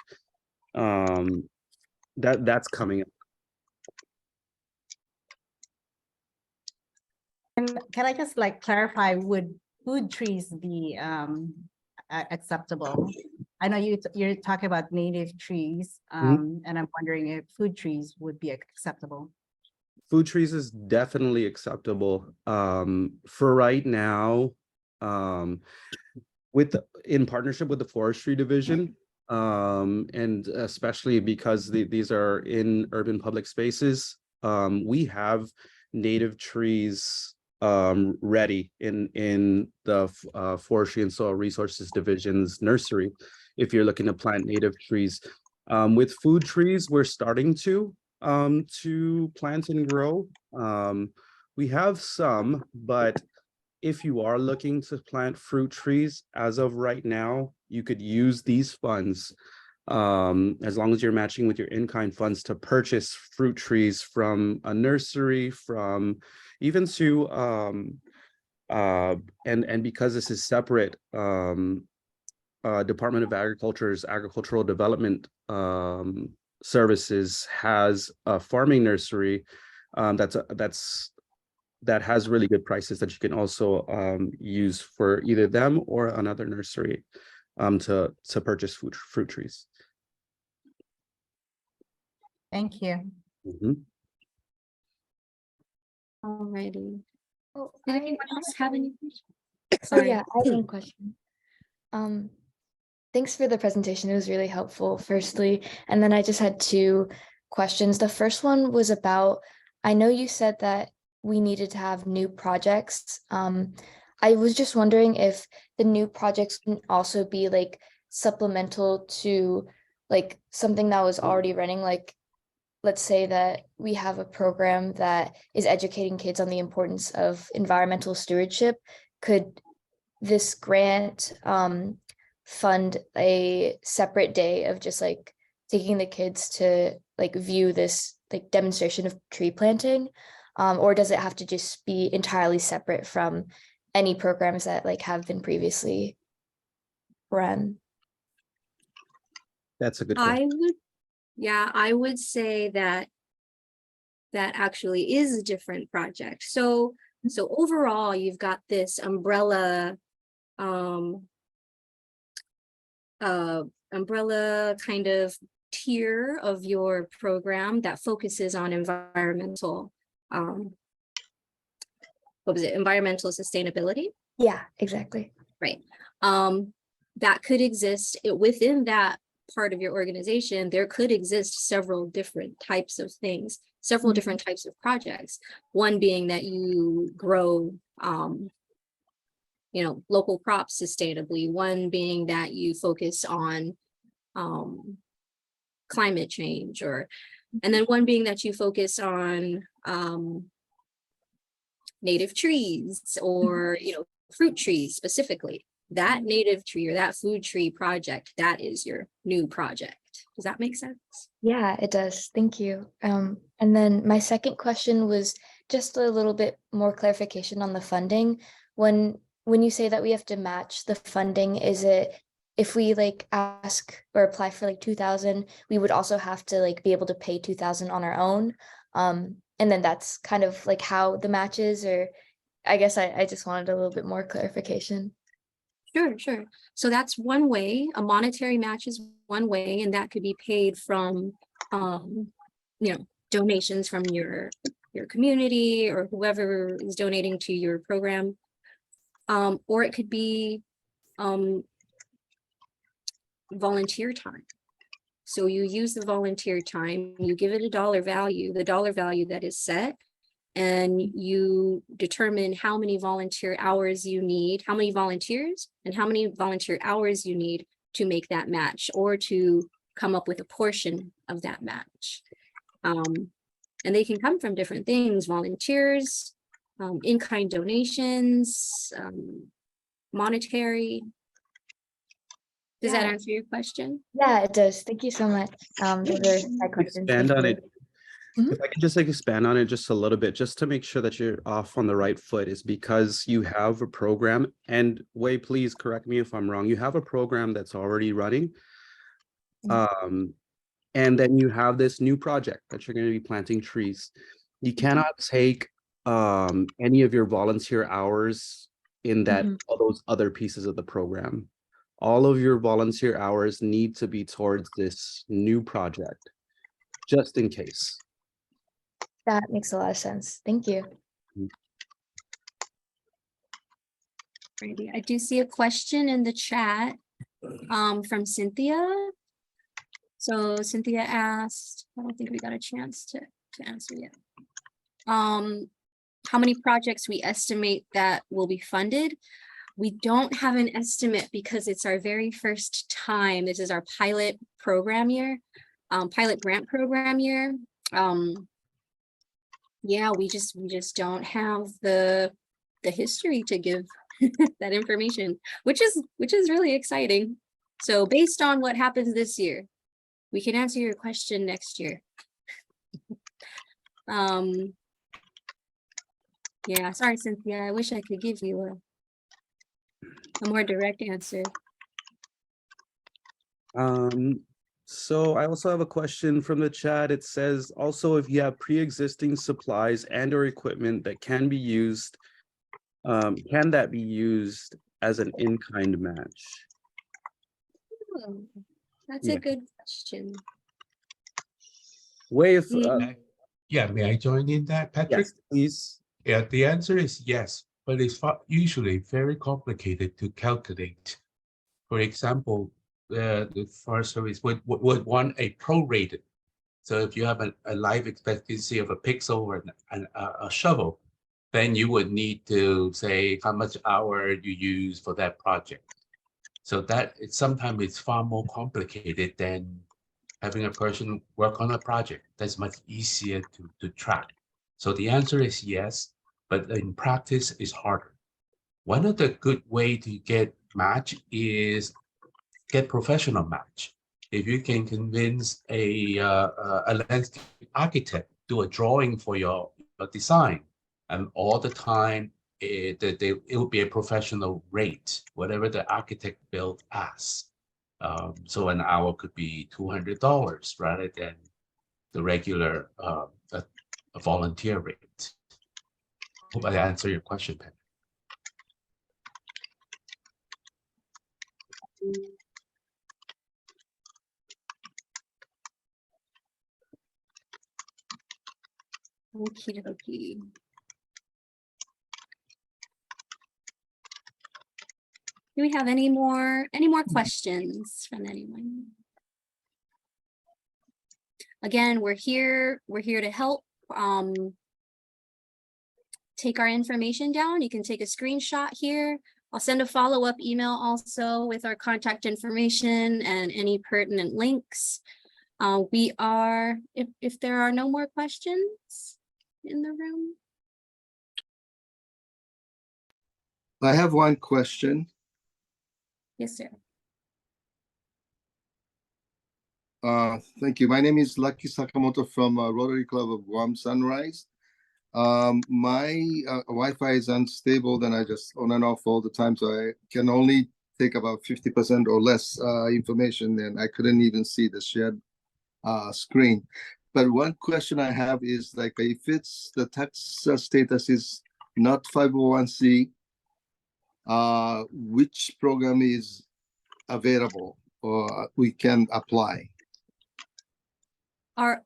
That's coming up. And can I just like clarify, would food trees be acceptable? I know you're talking about native trees, and I'm wondering if food trees would be acceptable. Food trees is definitely acceptable. For right now, in partnership with the forestry division, and especially because these are in urban public spaces, we have native trees ready in the forestry and soil resources division's nursery if you're looking to plant native trees. With food trees, we're starting to plant and grow. We have some, but if you are looking to plant fruit trees as of right now, you could use these funds as long as you're matching with your in-kind funds to purchase fruit trees from a nursery, from even to and because this is separate, Department of Agriculture's Agricultural Development Services has a farming nursery that has really good prices that you can also use for either them or another nursery to purchase fruit trees. Thank you. Mhm. Alrighty. Oh, Did anyone else have any questions? oh Sorry. yeah, I have one question. Thanks for the presentation. It was really helpful, firstly. And then I just had two questions. The first one was about, I know you said that we needed to have new projects. I was just wondering if the new projects can also be like supplemental to like something that was already running, like let's say that we have a program that is educating kids on the importance of environmental stewardship. Could this grant fund a separate day of just like taking the kids to like view this like demonstration of tree planting? Or does it have to just be entirely separate from any programs that like have been previously run? That's a good question. I would say that actually is a different project. So overall, you've got this umbrella kind of tier of your program that focuses on environmental environmental sustainability. Yeah, exactly. Right. That could exist within that part of your organization. There could exist several different types of things, several different types of projects. One being that you grow, local crops sustainably. One being that you focus on climate change, and then one being that you focus on native trees or fruit trees specifically. That native tree or that food tree project, that is your new project. Does that make sense? Yeah, it does. Thank you. And then my second question was just a little bit more clarification on the funding. When you say that we have to match the funding, is it if we like ask or apply for like 2,000, we would also have to like be able to pay 2,000 on our own? And then that's kind of like how the match is, or I guess I just wanted a little bit more clarification. Sure. So that's one way. A monetary match is one way, and that could be paid from, donations from your community or whoever is donating to your program. Or it could be volunteer time. So you use the volunteer time, you give it a dollar value, the dollar value that is set, and you determine how many volunteer hours you need, how many volunteers and how many volunteer hours you need to make that match or to come up with a portion of that match. And they can come from different things: volunteers, in-kind donations, monetary. Does that answer your question? Yeah, it does. Thank you so much. Those are my questions. Expand Thank on you. it. If I can just like expand on it just a little bit, just to make sure that you're off on the right foot, is because you have a program, and Wei, please correct me if I'm wrong. You have a program that's already running. And then you have this new project that you're going to be planting trees. You cannot take any of your volunteer hours in that all those other pieces of the program. All of your volunteer hours need to be towards this new project, just in case. That makes a lot of sense. Thank you. Alrighty, I do see a question in the chat from Cynthia. So Cynthia asked, I don't think we got a chance to answer yet. How many projects we estimate that will be funded? We don't have an estimate because it's our very first time. This is our pilot program year, pilot grant program year. Yeah, we just don't have the history to give that information, which is really exciting. So based on what happens this year, we can answer your question next year. Yeah, sorry, Cynthia. I wish I could give you a more direct answer. So I also have a question from the chat. It says also if you have pre-existing supplies and or equipment that can be used, can that be used as an in-kind match? Oh, that's Yeah. a good question. Way of Yeah, may I join in that, Patrick? yes, please. Yeah, the answer is yes, but it's usually very complicated to calculate. For example, the Forest Service would want a prorated. So if you have a life expectancy of a pixel or a shovel, then you would need to say how much hour you use for that project. So that sometimes it's far more complicated than having a person work on a project. That's much easier to track. So the answer is yes, but in practice it's harder. One of the good way to get match is get professional match. If you can convince a landscape architect do a drawing for your design, and all the time it will be a professional rate, whatever the architect build asks. So an hour could be $200 rather than the regular a volunteer rate. Hope I answer your question, Pat. Okie dokie. Do we have any more questions from anyone? Again, we're here to help. Take our information down. You can take a screenshot here. I'll send a follow-up email also with our contact information and any pertinent links. We are, if there are no more questions in the room. I have one question. Yes, sir. Thank you. My name is Lucky Sakamoto from Rotary Club of Guam Sunrise. My Wi-Fi is unstable, then I just on and off all the time, so I can only take about 50% or less information, and I couldn't even see the shared screen. But one question I have is, like, if it's the tax status is not 501c, which program is available or we can apply?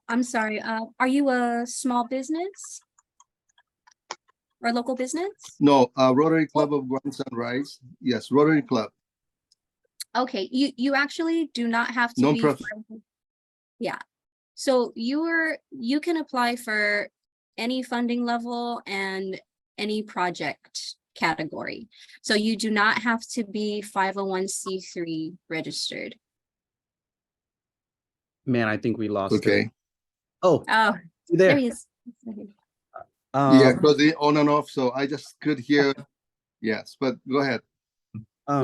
I'm sorry, are you a small business? Or local business? No, Rotary Club of Guam Sunrise. Yes, Rotary Club. Okay, you actually do not have to be. Non-profit. Yeah, so you can apply for any funding level and any project category. So you do not have to be 501c3 registered. Man, I think we lost Okay. it. Oh, Oh, you there there. he is. Yeah, because they on and off, so I just could hear. Yes, but go ahead.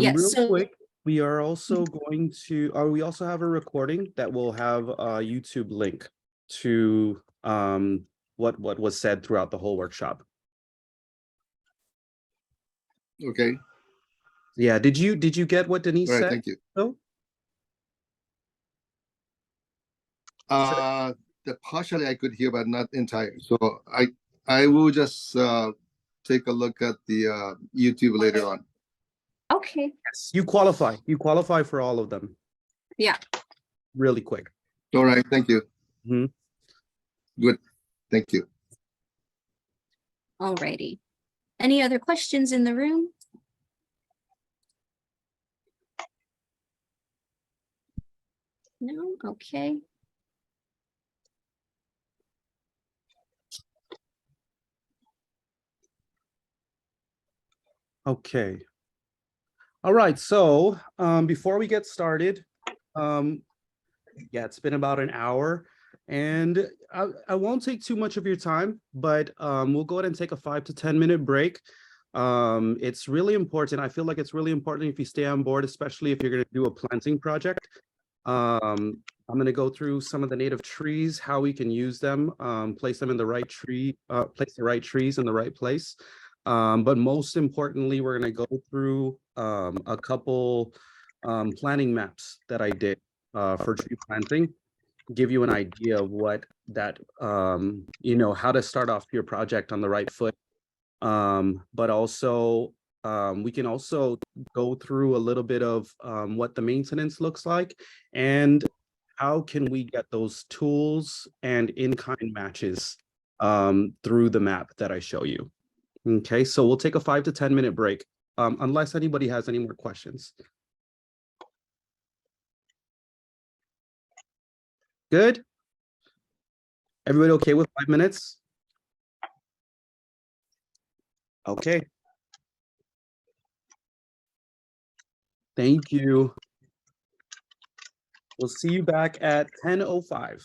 Yes, Real so- quick, we are also going to, we also have a recording that will have a YouTube link to what was said throughout the whole workshop. Okay. Yeah, did you get what Denise All right. said? Thank you. No? The partially I could hear, but not entire. So I will just take a look at the YouTube later on. Okay, Yes, you qualify. You qualify for all of them. Yeah. Really quick. All right. Thank you. Mhm. Good. Thank you. alrighty. Any other questions in the room? No, okay. Okay. All right, so before we get started, yeah, it's been about an hour, and I won't take too much of your time, but we'll go ahead and take a 5 to 10 minute break. It's really important. I feel like it's really important if you stay on board, especially if you're going to do a planting project. I'm gonna go through some of the native trees, how we can use them, place them in the right tree, place the right trees in the right place. But most importantly, we're gonna go through a couple planting maps that I did for tree planting, give you an idea of what that how to start off your project on the right foot. But also we can also go through a little bit of what the maintenance looks like and how can we get those tools and in-kind matches through the map that I show you. Okay, so we'll take a 5 to 10 minute break unless anybody has any more questions. Good. Everybody okay with 5 minutes? Okay. Thank you. We'll see you back at 10:05.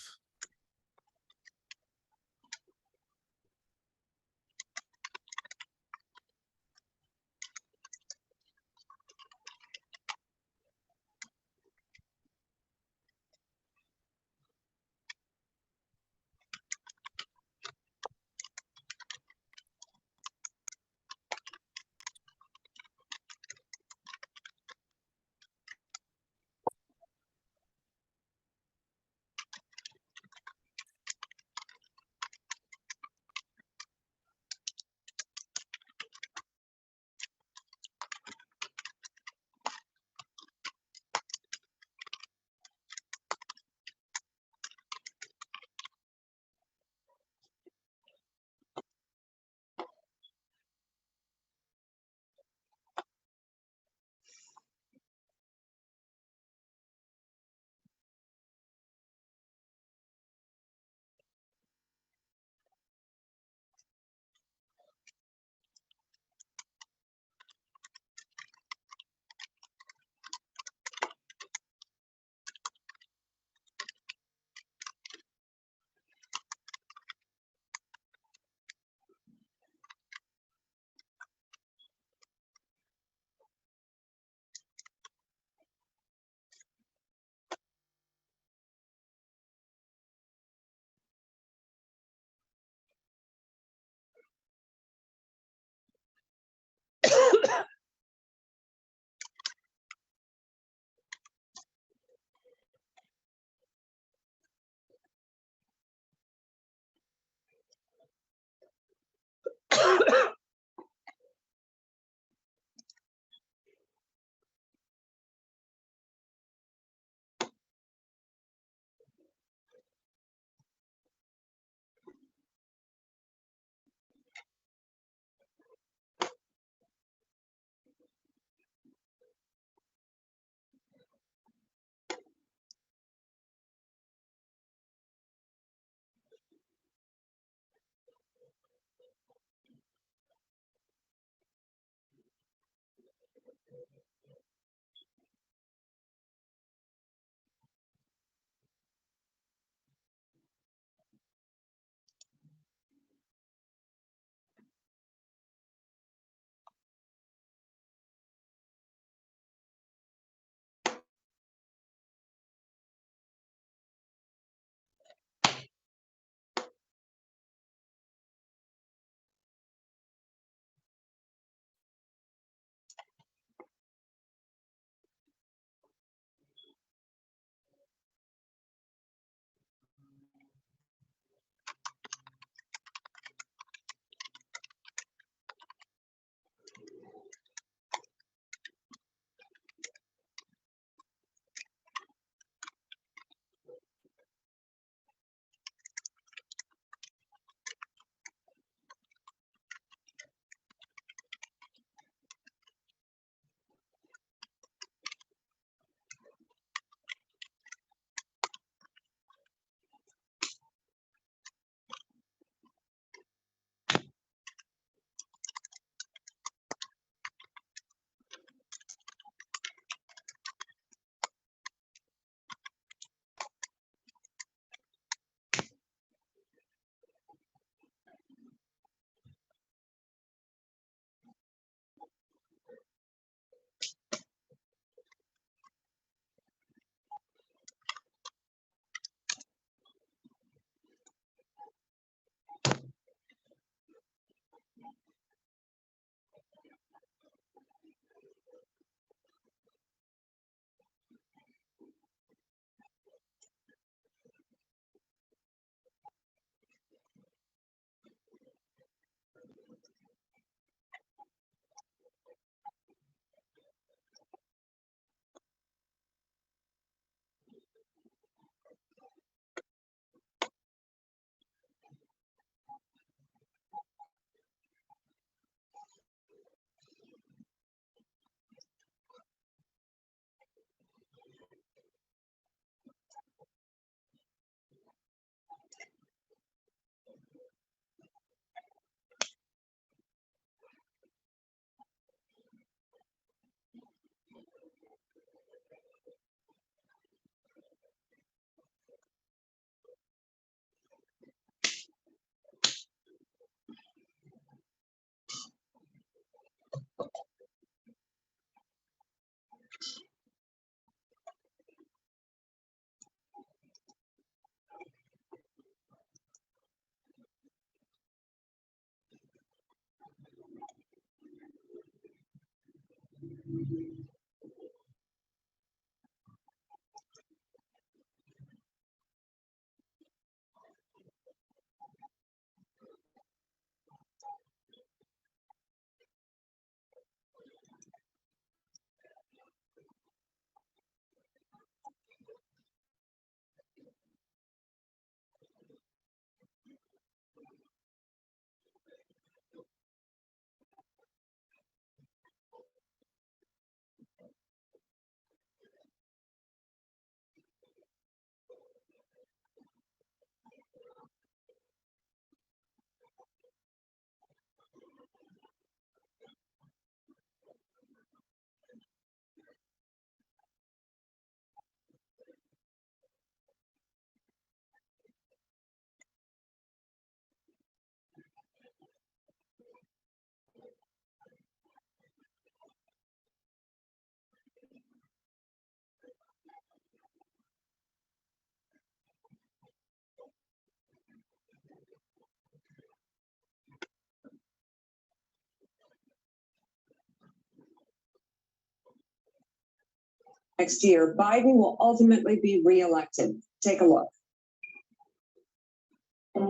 Next year, Biden will ultimately be reelected. Take a look.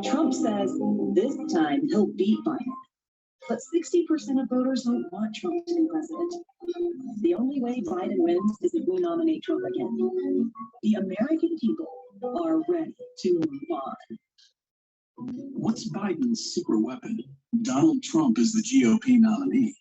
Trump says this time he'll beat Biden. But 60% of voters don't want Trump to be president. The only way Biden wins is if we nominate Trump again. The American people are ready to move on. What's Biden's secret weapon? Donald Trump is the GOP nominee.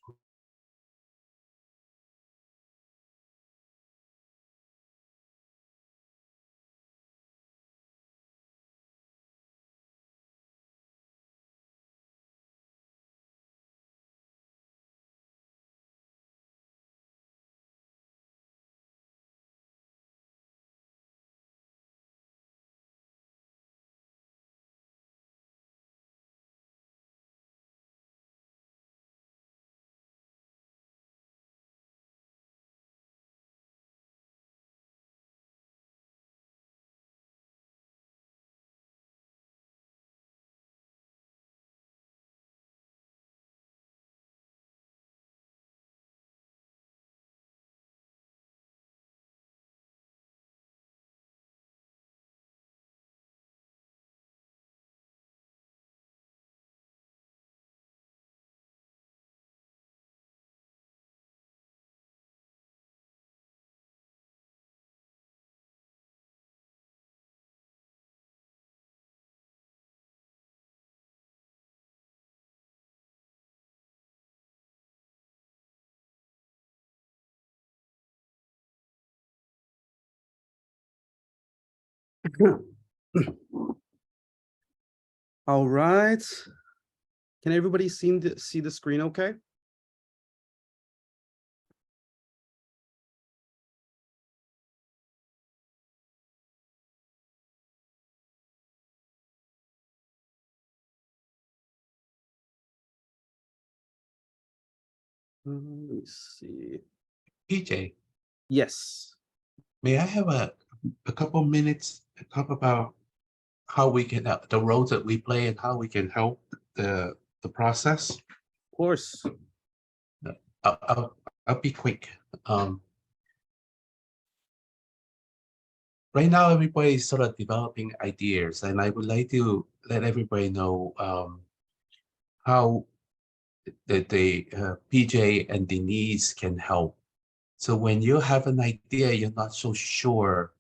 All right. Can everybody see the screen okay? Let me see. PJ, Yes. may I have a couple minutes to talk about how we can the roles that we play and how we can help the process? Of course. I'll be quick. Right now, everybody is sort of developing ideas, and I would like to let everybody know how the PJ and Denise can help. So when you have an idea, you're not so sure,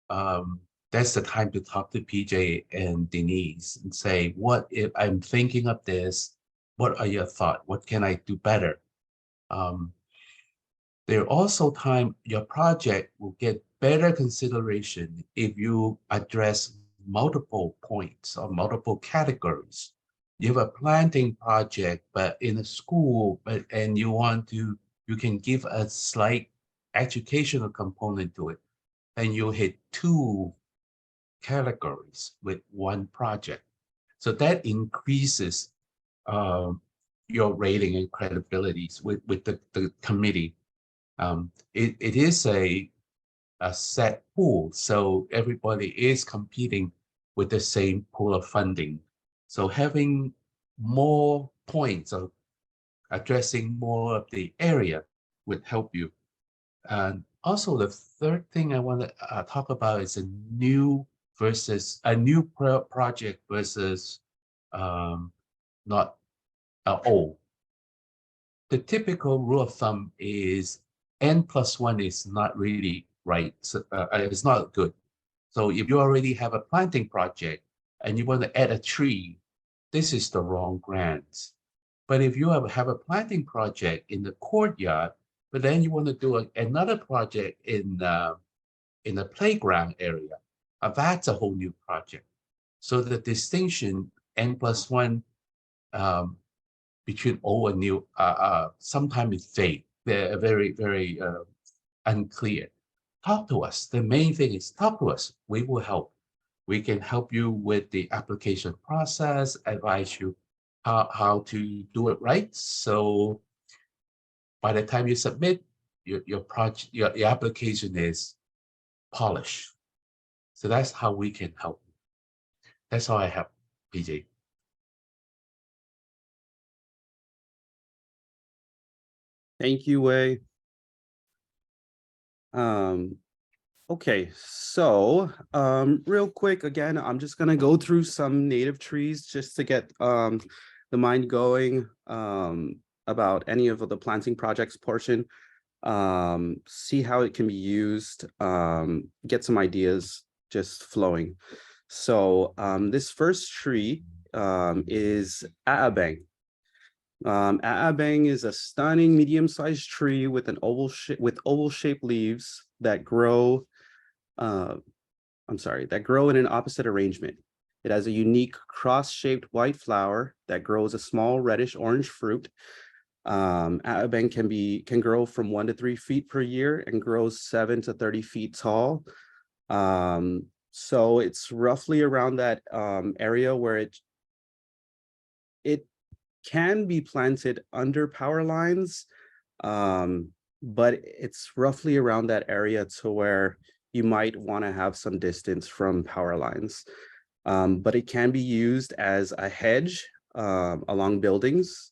that's the time to talk to PJ and Denise and say, what if I'm thinking of this? What are your thoughts? What can I do better? There are also time your project will get better consideration if you address multiple points or multiple categories. You have a planting project, but in a school, and you can give a slight educational component to it, and you hit two categories with one project. So that increases your rating and credibilities with the committee. It is a set pool, so everybody is competing with the same pool of funding. So having more points of addressing more of the area would help you. And also the third thing I want to talk about is a new project versus not old. The typical rule of thumb is n+1 is not really right. So, it's not good. So if you already have a planting project and you want to add a tree, this is the wrong grant. But if you have a planting project in the courtyard, but then you want to do another project in the playground area, that's a whole new project. So the distinction n+1 between old and new sometimes is vague. They're very, very unclear. Talk to us. The main thing is talk to us. We will help. We can help you with the application process, advise you how to do it right. So by the time you submit, your project, your application is polished. So that's how we can help. That's how I help, PJ. Thank you, Wei. Okay, so real quick, again, I'm just gonna go through some native trees just to get the mind going about any of the planting projects portion. See how it can be used, get some ideas just flowing. So this first tree is Aabang. Aabang is a stunning medium-sized tree with an oval-shaped leaves that grow that grow in an opposite arrangement. It has a unique cross-shaped white flower that grows a small reddish-orange fruit. Aabang can grow from 1 to 3 feet per year and grows 7 to 30 feet tall. So it's roughly around that area where it can be planted under power lines, but it's roughly around that area to where you might want to have some distance from power lines. But it can be used as a hedge along buildings.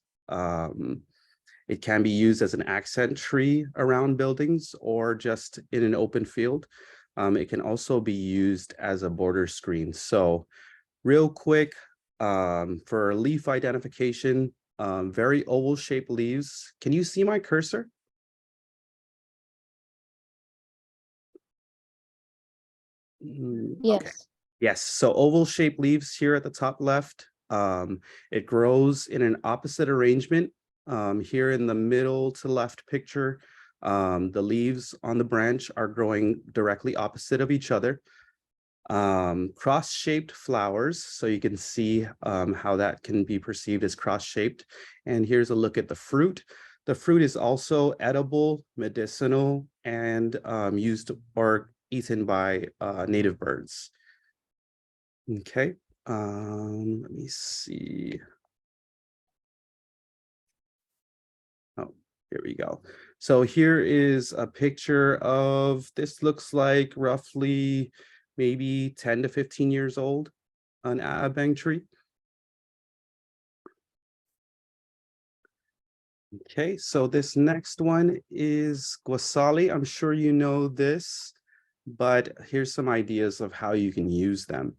It can be used as an accent tree around buildings or just in an open field. It can also be used as a border screen. So real quick, for leaf identification, very oval shaped leaves. Can you see my cursor? Yes. Okay. Yes, so oval shaped leaves here at the top left. It grows in an opposite arrangement. Here in the middle to left picture, the leaves on the branch are growing directly opposite of each other. Cross-shaped flowers, so you can see how that can be perceived as cross-shaped. And here's a look at the fruit. The fruit is also edible, medicinal, and used or eaten by native birds. Okay, let me see. Oh, here we go. So here is a picture of, this looks like roughly maybe 10 to 15 years old, an Aabang tree. Okay, so this next one is Guasali. I'm sure you know this, but here's some ideas of how you can use them.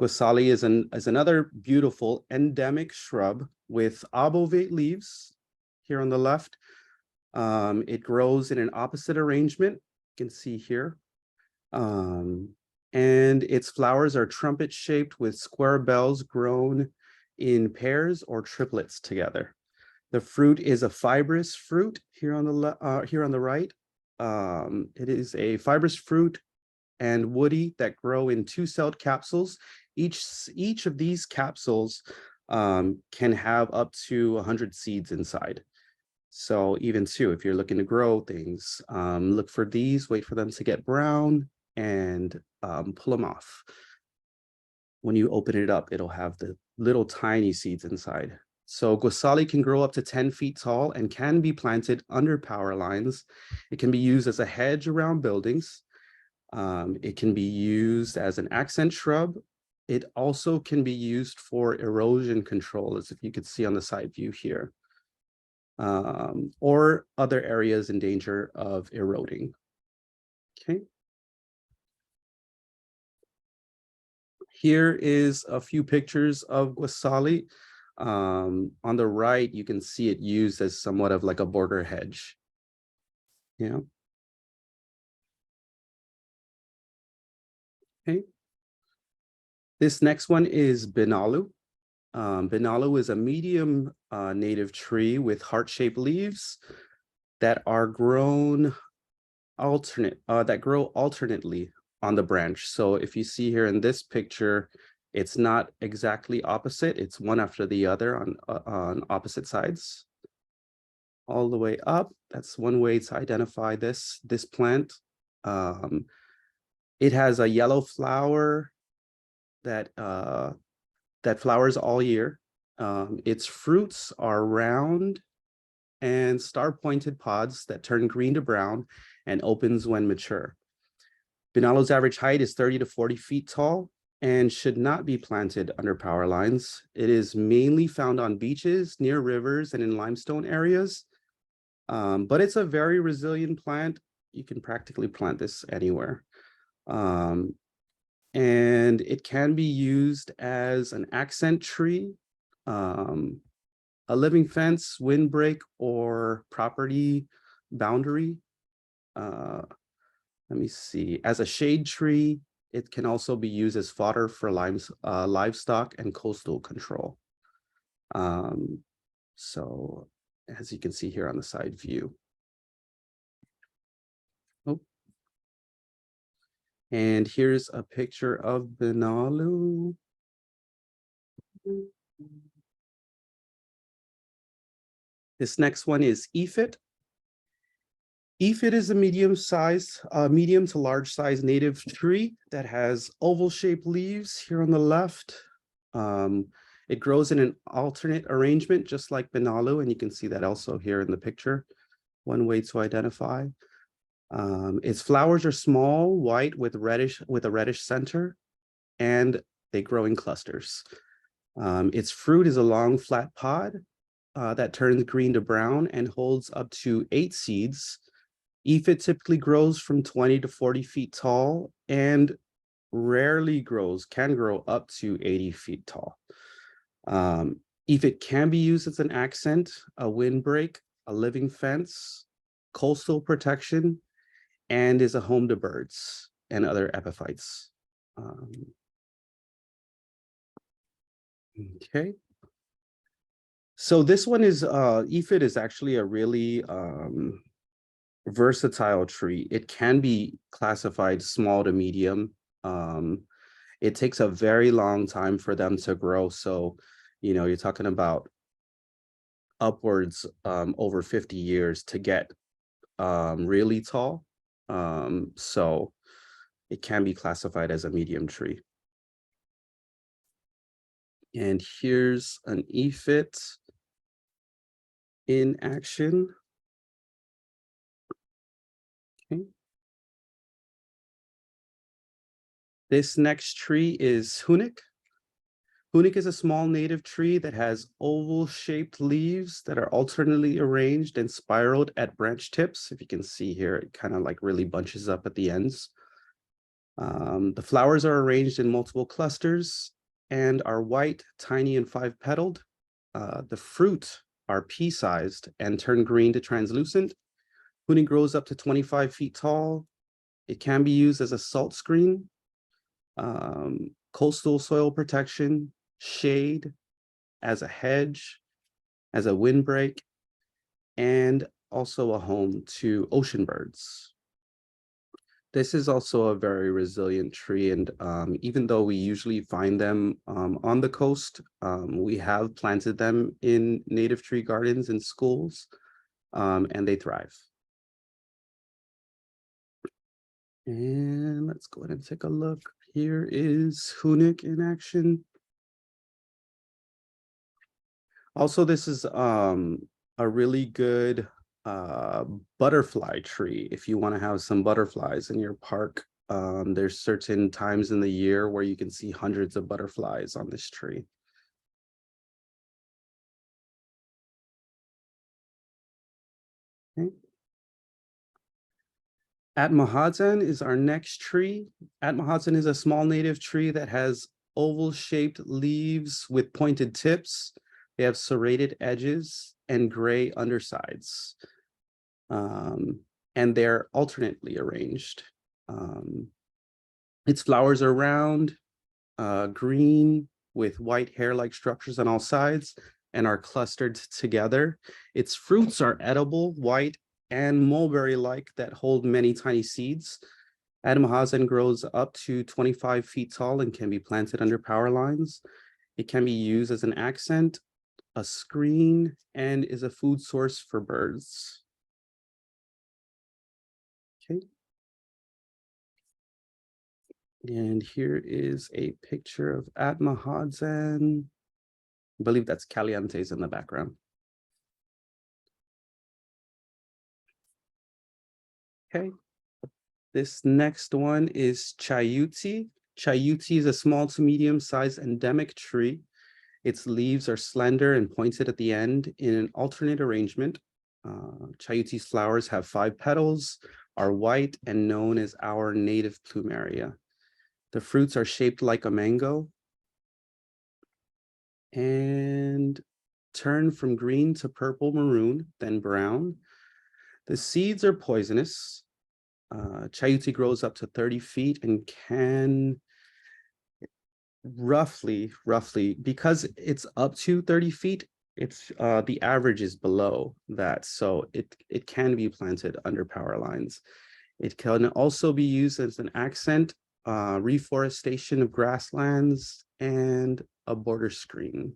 Guasali is another beautiful endemic shrub with obovate leaves here on the left. It grows in an opposite arrangement, you can see here. And its flowers are trumpet shaped with square bells grown in pairs or triplets together. The fruit is a fibrous fruit here on the right. It is a fibrous fruit and woody that grow in 2-celled capsules. Each of these capsules can have up to 100 seeds inside. So even too, if you're looking to grow things, look for these, wait for them to get brown, and pull them off. When you open it up, it'll have the little tiny seeds inside. So Guasali can grow up to 10 feet tall and can be planted under power lines. It can be used as a hedge around buildings. It can be used as an accent shrub. It also can be used for erosion control, as if you could see on the side view here. or other areas in danger of eroding. Okay. Here is a few pictures of guasali. On the right, you can see it used as somewhat of like a border hedge. Yeah. Okay. This next one is Binalu. Binalu is a medium native tree with heart-shaped leaves that are grown that grow alternately on the branch. So if you see here in this picture, it's not exactly opposite. It's one after the other on opposite sides. All the way up. That's one way to identify this plant. It has a yellow flower that flowers all year. Its fruits are round and star-pointed pods that turn green to brown and opens when mature. Binalu's average height is 30 to 40 feet tall and should not be planted under power lines. It is mainly found on beaches, near rivers, and in limestone areas. But it's a very resilient plant. You can practically plant this anywhere. And it can be used as an accent tree, a living fence, windbreak, or property boundary. Let me see. As a shade tree, it can also be used as fodder for livestock and coastal control. So as you can see here on the side view. Oh. And here's a picture of Binalu. This next one is Ephit. Ephit is a medium to large size native tree that has oval shaped leaves here on the left. It grows in an alternate arrangement, just like Binalu, and you can see that also here in the picture. One way to identify. Its flowers are small, white with a reddish center, and they grow in clusters. Its fruit is a long, flat pod that turns green to brown and holds up to 8 seeds. Ephit typically grows from 20 to 40 feet tall and rarely can grow up to 80 feet tall. Ephit can be used as an accent, a windbreak, a living fence, coastal protection, and is a home to birds and other epiphytes. Okay. So this one is, Ephit is actually a really versatile tree. It can be classified small to medium. It takes a very long time for them to grow. So, you're talking about upwards over 50 years to get really tall. So it can be classified as a medium tree. And here's an Ephit in action. Okay. This next tree is Hunik. Hunik is a small native tree that has oval-shaped leaves that are alternately arranged and spiraled at branch tips. If you can see here, it kind of like really bunches up at the ends. The flowers are arranged in multiple clusters and are white, tiny, and 5-petaled. The fruit are pea-sized and turn green to translucent. Hunik grows up to 25 feet tall. It can be used as a salt screen, coastal soil protection, shade, as a hedge, as a windbreak, and also a home to ocean birds. This is also a very resilient tree, and even though we usually find them on the coast, we have planted them in native tree gardens in schools, and they thrive. And let's go ahead and take a look. Here is Hunik in action. Also, this is a really good butterfly tree if you want to have some butterflies in your park. There's certain times in the year where you can see hundreds of butterflies on this tree. Okay. Atmahazen is our next tree. Atmahazen is a small native tree that has oval-shaped leaves with pointed tips. They have serrated edges and gray undersides. And they're alternately arranged. Its flowers are round, green, with white hair-like structures on all sides and are clustered together. Its fruits are edible, white, and mulberry-like that hold many tiny seeds. Atmahazen grows up to 25 feet tall and can be planted under power lines. It can be used as an accent, a screen, and is a food source for birds. Okay. And here is a picture of Atmahazen. I believe that's Calientes in the background. Okay. This next one is Chayuti. Chayuti is a small to medium-sized endemic tree. Its leaves are slender and pointed at the end in an alternate arrangement. Chayuti's flowers have 5 petals, are white, and known as our native plumeria. The fruits are shaped like a mango and turn from green to purple maroon, then brown. The seeds are poisonous. Chayuti grows up to 30 feet and can roughly, because it's up to 30 feet, it's the average is below that. So it can be planted under power lines. It can also be used as an accent, reforestation of grasslands, and a border screen.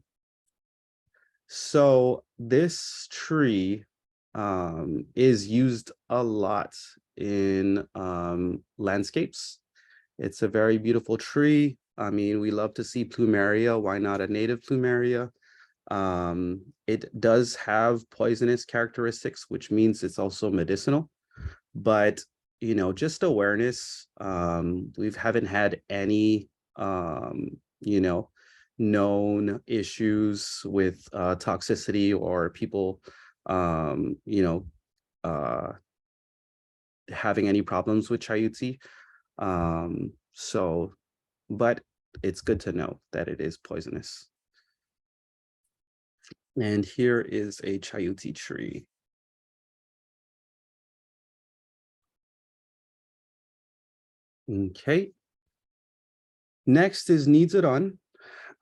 So this tree is used a lot in landscapes. It's a very beautiful tree. I mean, we love to see plumeria. Why not a native plumeria? It does have poisonous characteristics, which means it's also medicinal. But, you know, just awareness. We haven't had any, you know, known issues with toxicity or people, you know, having any problems with Chayuti. So, but it's good to know that it is poisonous. And here is a Chayuti tree. Okay. Next is Nidzaron.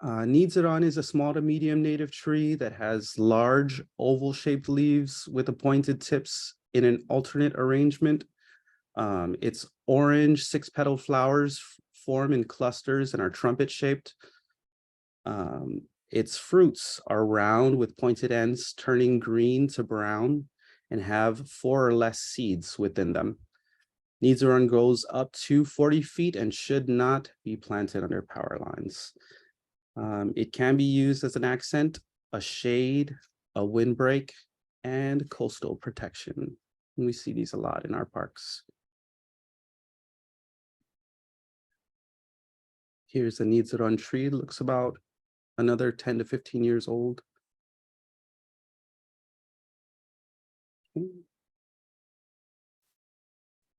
Nidzaron is a small to medium native tree that has large oval-shaped leaves with the pointed tips in an alternate arrangement. Its orange 6-petal flowers form in clusters and are trumpet-shaped. Its fruits are round with pointed ends, turning green to brown, and have 4 or less seeds within them. Nidzaron grows up to 40 feet and should not be planted under power lines. It can be used as an accent, a shade, a windbreak, and coastal protection. And we see these a lot in our parks. Here's a Nidzaron tree, looks about another 10 to 15 years old. Okay.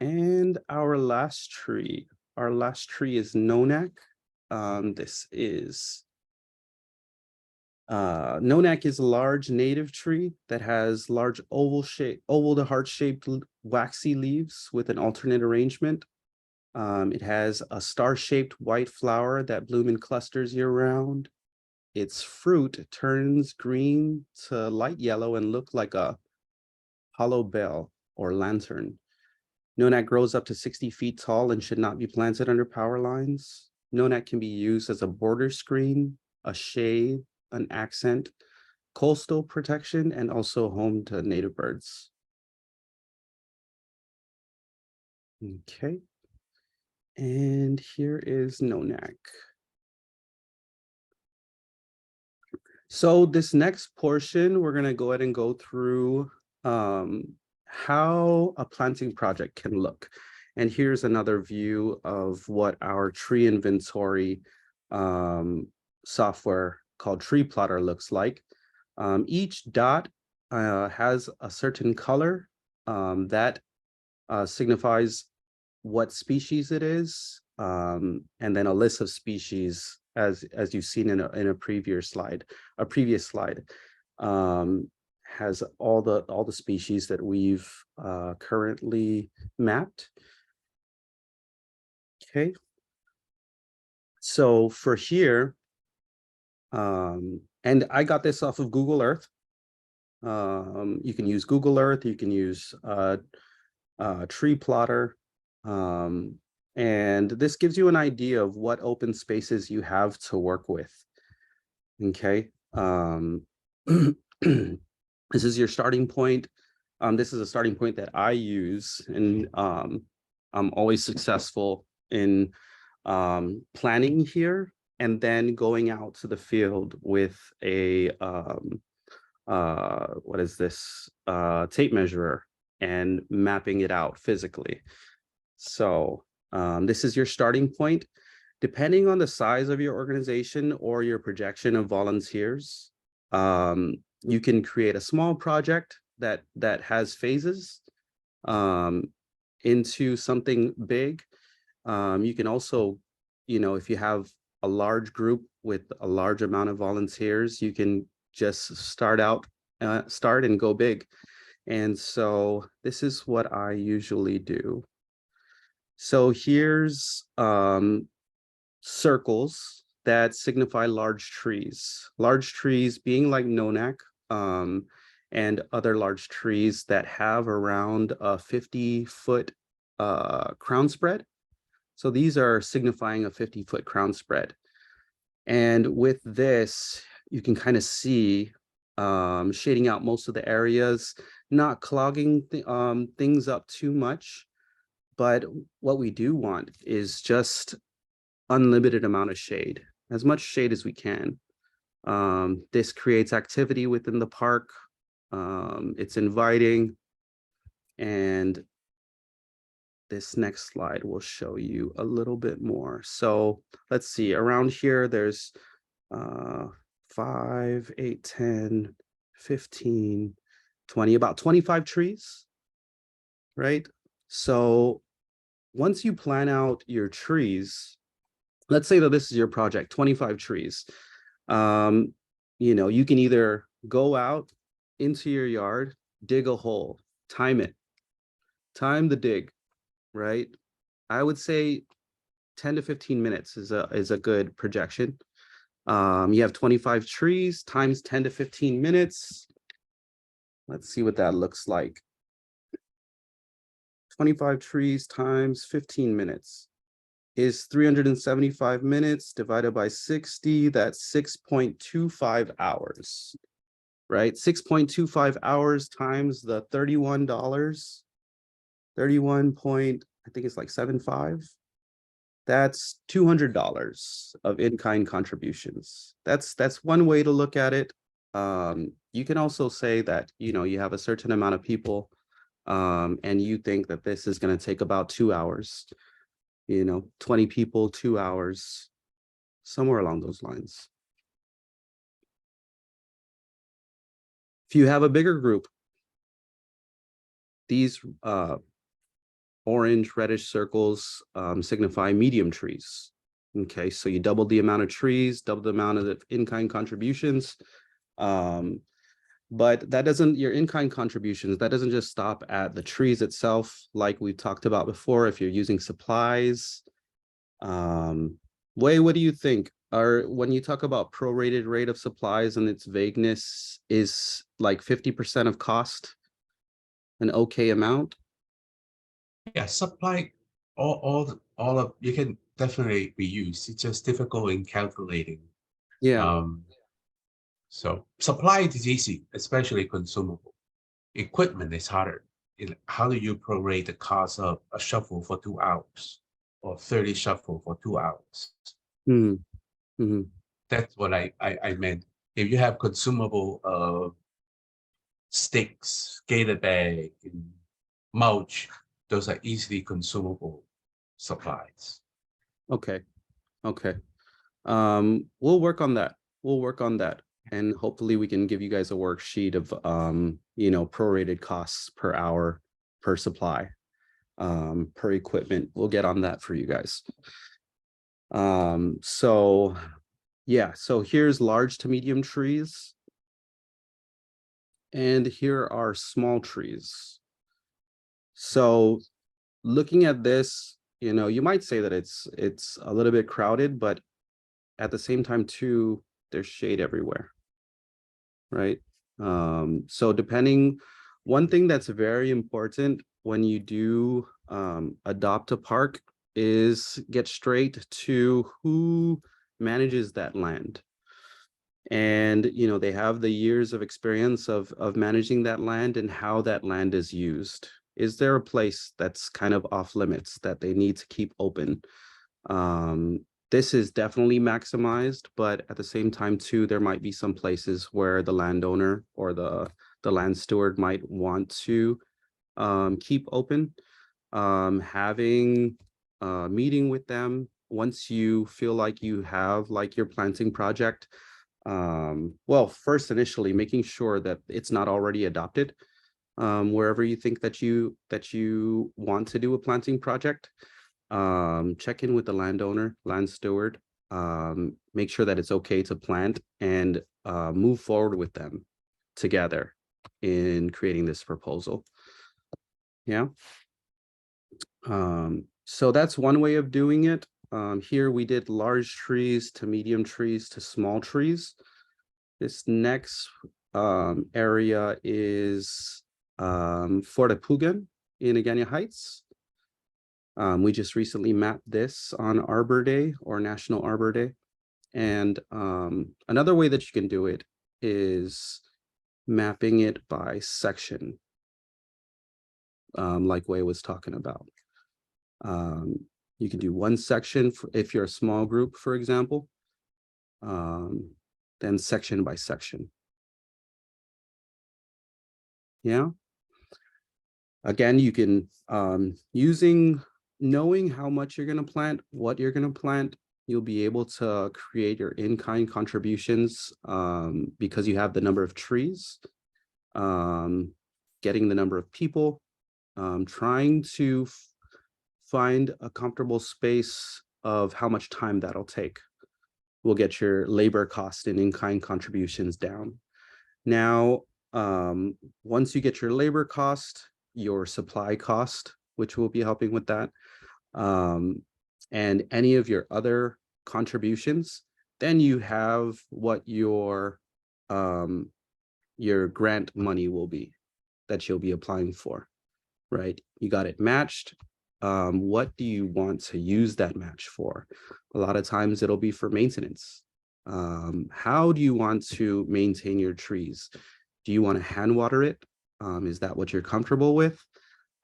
And our last tree is Nonak. This is Nonak is a large native tree that has large oval to heart-shaped waxy leaves with an alternate arrangement. It has a star-shaped white flower that bloom in clusters year-round. Its fruit turns green to light yellow and look like a hollow bell or lantern. Nonak grows up to 60 feet tall and should not be planted under power lines. Nonak can be used as a border screen, a shade, an accent, coastal protection, and also home to native birds. Okay. And here is Nonak. So this next portion, we're going to go ahead and go through how a planting project can look. And here's another view of what our tree inventory software called Tree Plotter looks like. Each dot has a certain color that signifies what species it is, and then a list of species as you've seen in a previous slide. Has all the species that we've currently mapped. Okay. So for here, and I got this off of Google Earth. You can use Google Earth, you can use Tree Plotter, and this gives you an idea of what open spaces you have to work with. Okay. This is your starting point. This is a starting point that I use, and I'm always successful in planning here and then going out to the field with a what is this, tape measure, and mapping it out physically. So this is your starting point. Depending on the size of your organization or your projection of volunteers, you can create a small project that has phases into something big. You can also, if you have a large group with a large amount of volunteers, you can just start and go big. And so this is what I usually do. So here's circles that signify large trees being like Nonak, and other large trees that have around a 50-foot crown spread. So these are signifying a 50-foot crown spread. And with this, you can kind of see shading out most of the areas, not clogging things up too much. But what we do want is just unlimited amount of shade, as much shade as we can. This creates activity within the park. It's inviting. And this next slide will show you a little bit more. So let's see, around here, there's 5, 8, 10, 15, 20, about 25 trees, right? So once you plan out your trees, let's say that this is your project, 25 trees. You can either go out into your yard, dig a hole, time the dig, right? I would say 10 to 15 minutes is a good projection. You have 25 trees times 10 to 15 minutes. Let's see what that looks like. 25 trees times 15 minutes is 375 minutes divided by 60. That's 6.25 hours, right? 6.25 hours times the $31, 31 point, I think it's like 75. That's $200 of in-kind contributions. That's one way to look at it. You can also say that, you have a certain amount of people, and you think that this is going to take about 2 hours, 20 people, 2 hours, somewhere along those lines. If you have a bigger group, these orange reddish circles signify medium trees. Okay, so you double the amount of trees, double the amount of the in-kind contributions. But that doesn't, your in-kind contributions, that doesn't just stop at the trees itself, like we talked about before. If you're using supplies, Wei, what do you think? When you talk about prorated rate of supplies and its vagueness, is like 50% of cost an okay amount? Yeah, supply, all of, you can definitely reuse. It's just difficult in calculating. Yeah. So supply is easy, especially consumable. Equipment is harder. How do you prorate the cost of a shuffle for 2 hours or 30 shuffle for 2 hours? Mm-hmm. That's what I meant. If you have consumable sticks, gator bag, and mulch, those are easily consumable supplies. Okay. We'll work on that. And hopefully we can give you guys a worksheet of prorated costs per hour per supply, per equipment. We'll get on that for you guys. So yeah, so here's large to medium trees. And here are small trees. So looking at this, you know, you might say that it's a little bit crowded, but at the same time too, there's shade everywhere, right? So depending, one thing that's very important when you do adopt a park is get straight to who manages that land. And, you know, they have the years of experience of managing that land and how that land is used. Is there a place that's kind of off limits that they need to keep open? This is definitely maximized, but at the same time too, there might be some places where the landowner or the land steward might want to keep open. Having a meeting with them once you feel like you have like your planting project. Well, first initially making sure that it's not already adopted. Wherever you think that you want to do a planting project, check in with the landowner, land steward, make sure that it's okay to plant, and move forward with them together in creating this proposal. Yeah. So that's one way of doing it. Here we did large trees to medium trees to small trees. This next area is Fortapugan in Agana Heights. We just recently mapped this on Arbor Day or National Arbor Day. And another way that you can do it is mapping it by section, like Wei was talking about. You can do one section if you're a small group, for example, then section by section. Yeah. Again, you can, knowing how much you're going to plant, what you're going to plant, you'll be able to create your in-kind contributions because you have the number of trees, getting the number of people, trying to find a comfortable space of how much time that'll take. Will get your labor cost and in-kind contributions down. Now, once you get your labor cost, your supply cost, which will be helping with that, and any of your other contributions, then you have what your grant money will be that you'll be applying for, right? You got it matched. What do you want to use that match for? A lot of times it'll be for maintenance. How do you want to maintain your trees? Do you want to hand water it? Is that what you're comfortable with?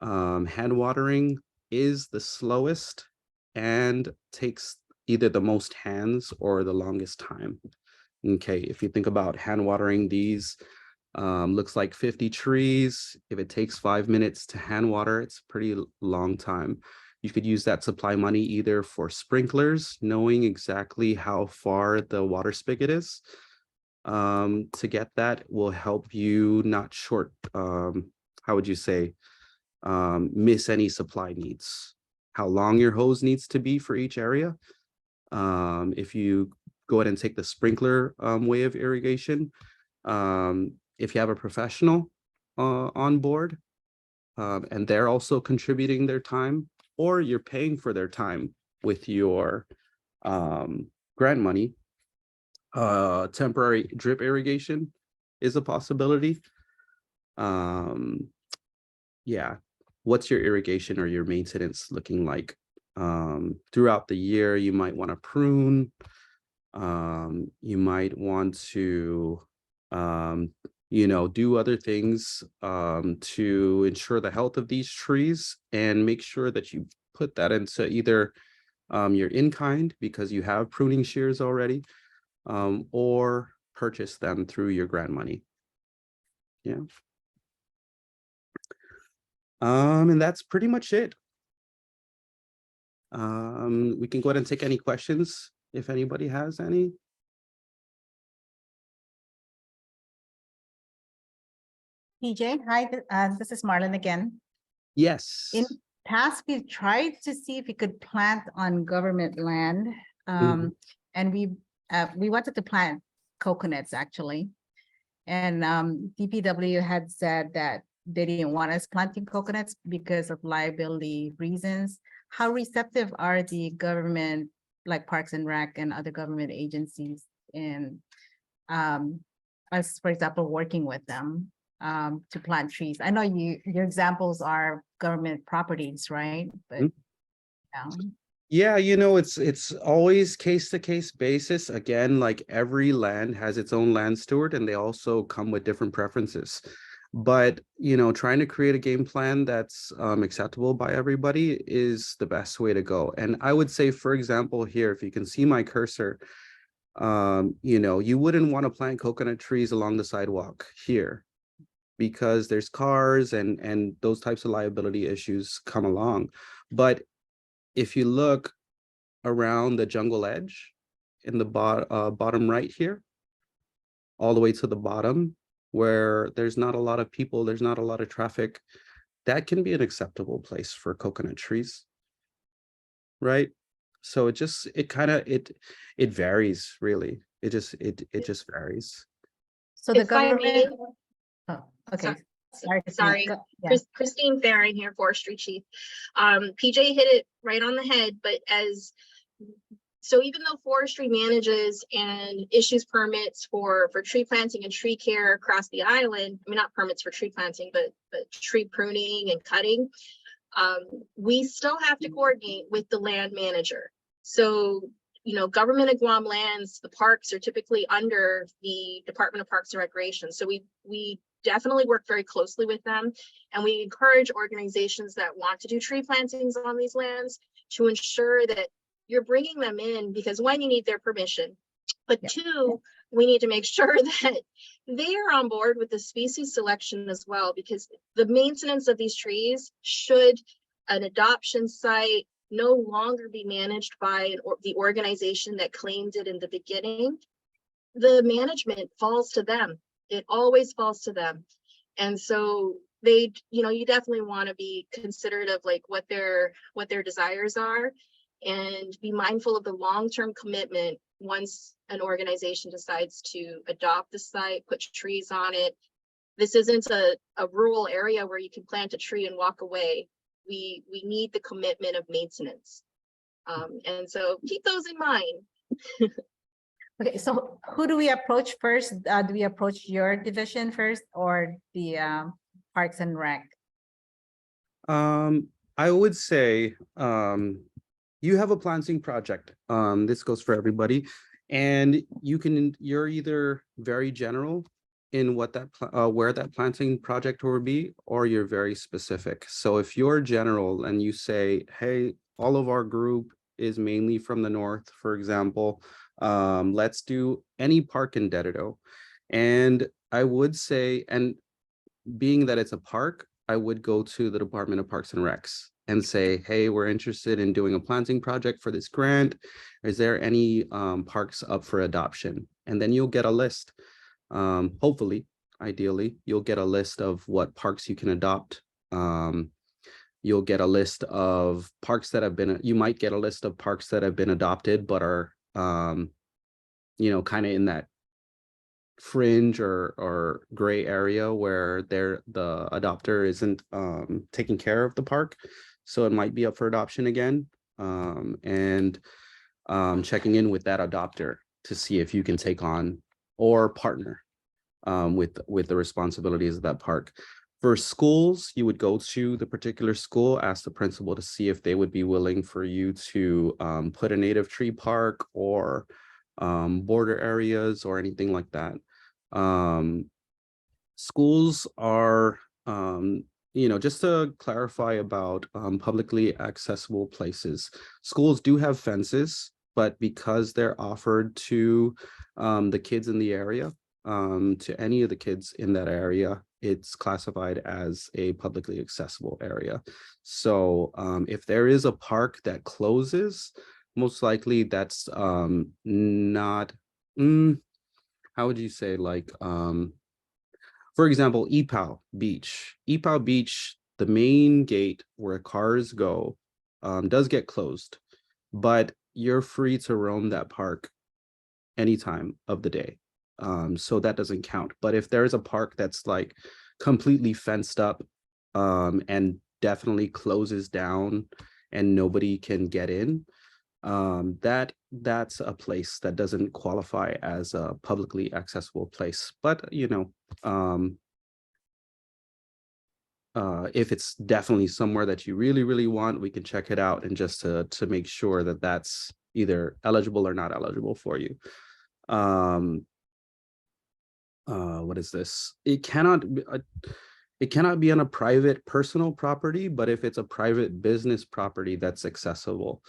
Hand watering is the slowest and takes either the most hands or the longest time. Okay, if you think about hand watering these, looks like 50 trees. If it takes 5 minutes to hand water, it's a pretty long time. You could use that supply money either for sprinklers, knowing exactly how far the water spigot is. To get that will help you not short, how would you say, miss any supply needs. How long your hose needs to be for each area. If you go ahead and take the sprinkler way of irrigation, if you have a professional on board and they're also contributing their time, or you're paying for their time with your grant money, temporary drip irrigation is a possibility. Yeah, what's your irrigation or your maintenance looking like? Throughout the year, you might want to prune. You might want to do other things to ensure the health of these trees, and make sure that you put that into either your in-kind because you have pruning shears already, or purchase them through your grant money. Yeah. And that's pretty much it. We can go ahead and take any questions if anybody has any. PJ, hi, this is Marlon again. Yes. In past, we've tried to see if we could plant on government land. Mhm. And we wanted to plant coconuts actually. And DPW had said that they didn't want us planting coconuts because of liability reasons. How receptive are the government, like Parks and Rec and other government agencies in us, for example, working with them to plant trees? I know your examples are government properties, right? But Mhm. Yeah, it's always case to case basis. Again, like every land has its own land steward and they also come with different preferences. But, trying to create a game plan that's acceptable by everybody is the best way to go. And I would say, for example, here, if you can see my cursor, you wouldn't want to plant coconut trees along the sidewalk here because there's cars and those types of liability issues come along. But if you look around the jungle edge in the bottom right here, all the way to the bottom, where there's not a lot of people, there's not a lot of traffic, that can be an acceptable place for coconut trees, right? So it varies really. It just varies. So the If I may, government, oh, okay. sorry, Go- yeah. Christine Farron here, Forestry Chief. PJ hit it right on the head, but so even though forestry manages and issues permits for tree planting and tree care across the island, I mean, not permits for tree planting, but tree pruning and cutting, we still have to coordinate with the land manager. So, government of Guam lands, the parks are typically under the Department of Parks and Recreation. So we definitely work very closely with them, and we encourage organizations that want to do tree plantings on these lands to ensure that you're bringing them in, because one, you need their permission, but two, we need to make sure that they are on board with the species selection as well, because the maintenance of these trees, should an adoption site no longer be managed by the organization that claimed it in the beginning, the management falls to them. It always falls to them. And so you definitely want to be considerate of like what their desires are, and be mindful of the long-term commitment once an organization decides to adopt the site, put trees on it. This isn't a rural area where you can plant a tree and walk away. We need the commitment of maintenance. And so keep those in mind. Okay, so who do we approach first? Do we approach your division first or the Parks and Rec? I would say you have a planting project. This goes for everybody, and you're either very general in what where that planting project will be, or you're very specific. So if you're general and you say, hey, all of our group is mainly from the north, for example, let's do any park in Dededo. And I would say, and being that it's a park, I would go to the Department of Parks and Recs and say, hey, we're interested in doing a planting project for this grant. Is there any parks up for adoption? And then you'll get a list. Hopefully, ideally, you'll get a list of what parks you can adopt. You'll get a list of parks that have been, you might get a list of parks that have been adopted, but are, kind of in that fringe or gray area where the adopter isn't taking care of the park. So it might be up for adoption again. And checking in with that adopter to see if you can take on or partner with the responsibilities of that park. For schools, you would go to the particular school, ask the principal to see if they would be willing for you to put a native tree park or border areas or anything like that. Schools are, just to clarify about publicly accessible places, schools do have fences, but because they're offered to the kids in the area, to any of the kids in that area, it's classified as a publicly accessible area. So if there is a park that closes, most likely that's not, how would you say, like, for example, Epal Beach. Epal Beach the main gate where cars go does get closed, but you're free to roam that park any time of the day. So that doesn't count. But if there's a park that's like completely fenced up and definitely closes down and nobody can get in, that's a place that doesn't qualify as a publicly accessible place. But you know, if it's definitely somewhere that you really want, we can check it out and just to make sure that that's either eligible or not eligible for you. What is this? It cannot be on a private personal property, but if it's a private business property that's accessible,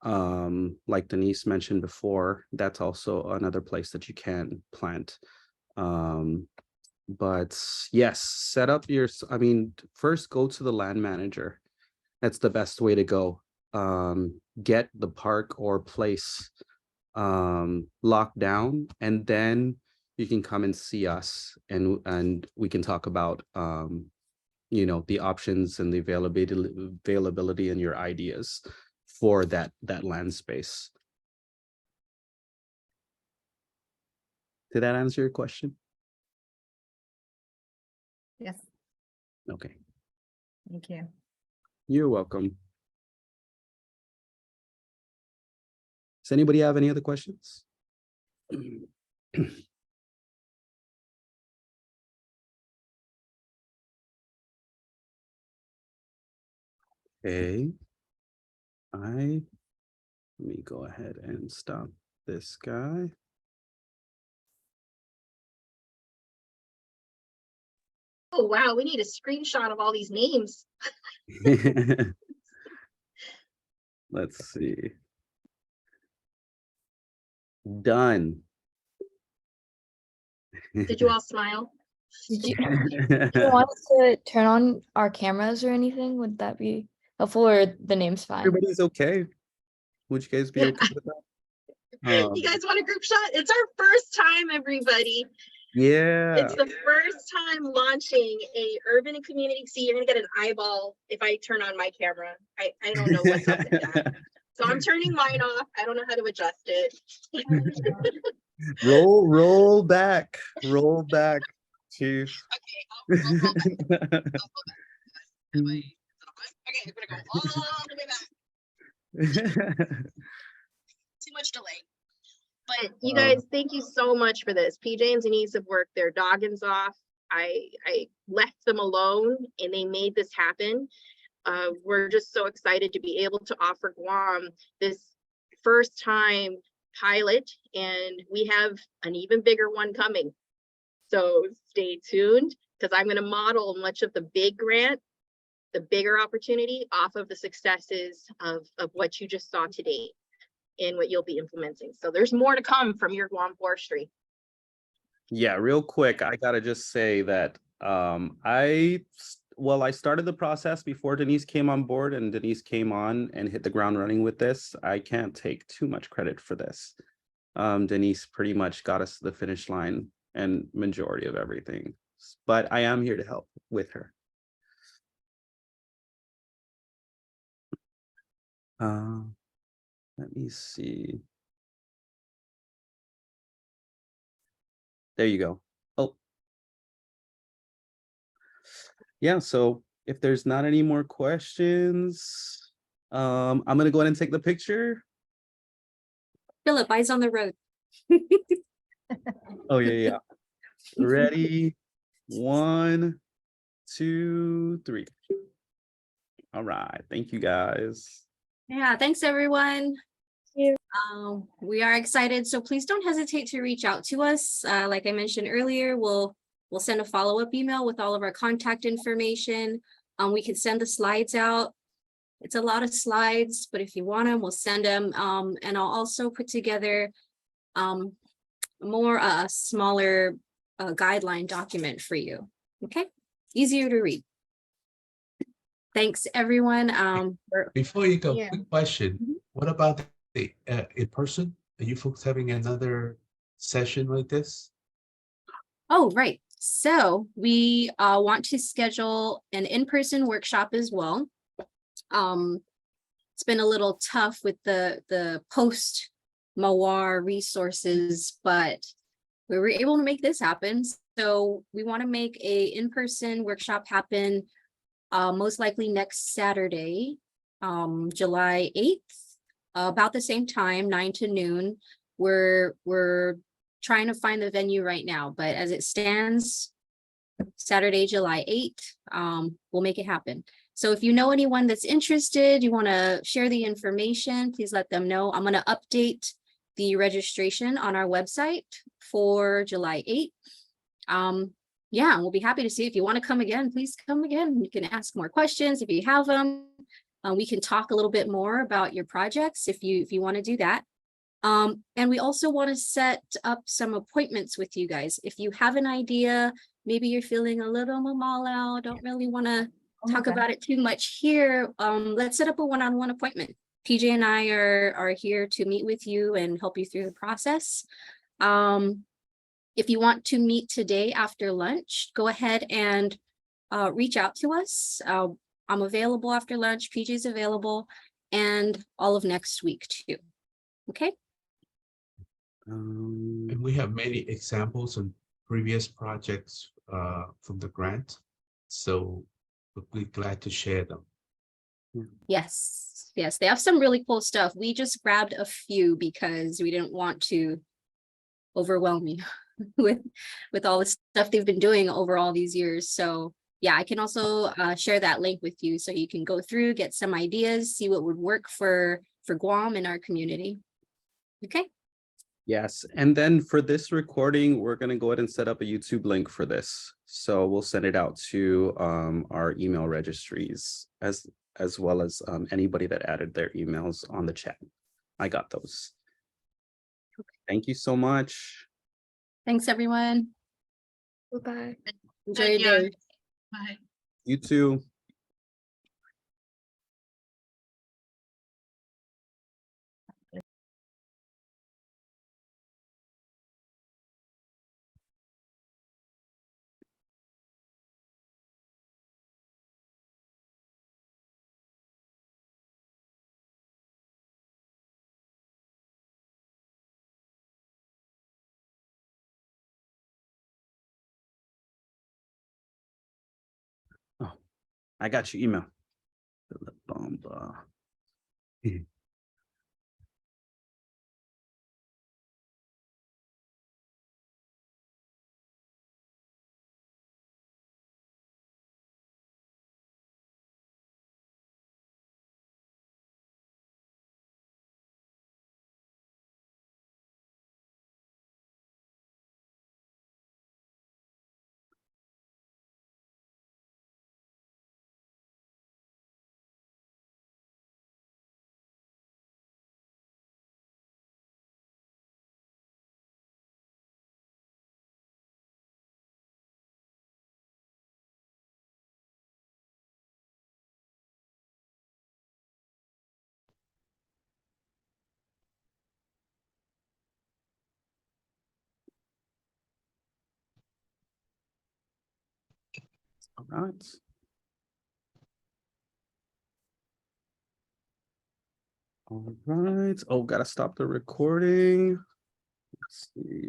like Denise mentioned before, that's also another place that you can plant. But yes, set up your, I mean, first go to the land manager. That's the best way to go. Get the park or place locked down, and then you can come and see us, and we can talk about you know, the options and the availability and your ideas for that land space. Did that answer your question? Yes, Okay, thank you. you're welcome. Does anybody have any other questions? Okay, let me go ahead and stop this guy. Oh, wow, we need a screenshot of all these names. Let's see. Done. Did you all smile? Did you, do you want us to turn on our cameras or anything? Would that be helpful, or the name's fine? Everybody's okay. Would you guys be Yeah. okay with that? You guys want a group shot? It's our first time, everybody. Yeah. It's the first time launching a urban and community. See, you're gonna get an eyeball if I turn on my camera. I don't know what's up with that. So I'm turning mine off. I don't know how to adjust it. Roll back, chief. Okay, I'll roll back. I'll go back. That way, okay, I'm gonna go all the way back. Too much delay. But you guys, thank you so much for this. PJ and Denise have worked their doggins off. I left them alone and they made this happen. We're just so excited to be able to offer Guam this first time pilot, and we have an even bigger one coming. So stay tuned, because I'm going to model much of the big grant, the bigger opportunity, off of the successes of what you just saw today and what you'll be implementing. So there's more to come from your Guam forestry. Yeah, real quick, I gotta just say that I started the process before Denise came on board, and Denise came on and hit the ground running with this. I can't take too much credit for this. Denise pretty much got us to the finish line and majority of everything, but I am here to help with her. Let me see. There you go. Oh. Yeah, so if there's not any more questions, I'm gonna go ahead and take the picture. Philip, eyes on the road. Oh yeah. Ready? 1, 2, 3. All right, thank you guys. Yeah, thanks everyone. you. We are excited, so please don't hesitate to reach out to us. Like I mentioned earlier, we'll send a follow-up email with all of our contact information. We can send the slides out. It's a lot of slides, but if you want them, we'll send them. And I'll also put together more smaller guideline document for you. Okay, easier to read. Thanks, everyone. Before you go, Yeah. quick question. What about the in person? Are you folks having another session like this? Oh, right. So we want to schedule an in-person workshop as well. It's been a little tough with the post Mawar resources, but we were able to make this happen. So we want to make a in-person workshop happen most likely next Saturday, July 8th, about the same time, 9 to noon. We're trying to find the venue right now, but as it stands, Saturday, July 8th, we'll make it happen. So if you know anyone that's interested, you want to share the information, please let them know. I'm going to update the registration on our website for July 8th. Yeah, we'll be happy to see. If you want to come again, please come again. You can ask more questions if you have them. We can talk a little bit more about your projects if you want to do that. And we also want to set up some appointments with you guys. If you have an idea, maybe you're feeling a little mamala, don't really want to talk about it too much here. Let's set up a one-on-one appointment. PJ and I are here to meet with you and help you through the process. If you want to meet today after lunch, go ahead and reach out to us. I'm available after lunch, PJ's available, and all of next week too. Okay? And we have many examples of previous projects from the grant. So we'll be glad to share them. Yes, yes, they have some really cool stuff. We just grabbed a few because we didn't want to overwhelm you with all the stuff they've been doing over all these years. So yeah, I can also share that link with you so you can go through, get some ideas, see what would work for Guam and our community. Okay. Yes, and then for this recording, we're going to go ahead and set up a YouTube link for this. So we'll send it out to our email registries as well as anybody that added their emails on the chat. I got those. Thank you so much. Thanks, everyone. Bye-bye. Enjoy your day. Bye. You too. Oh, I got your email. All right. All right. Oh, gotta stop the recording. Let's see.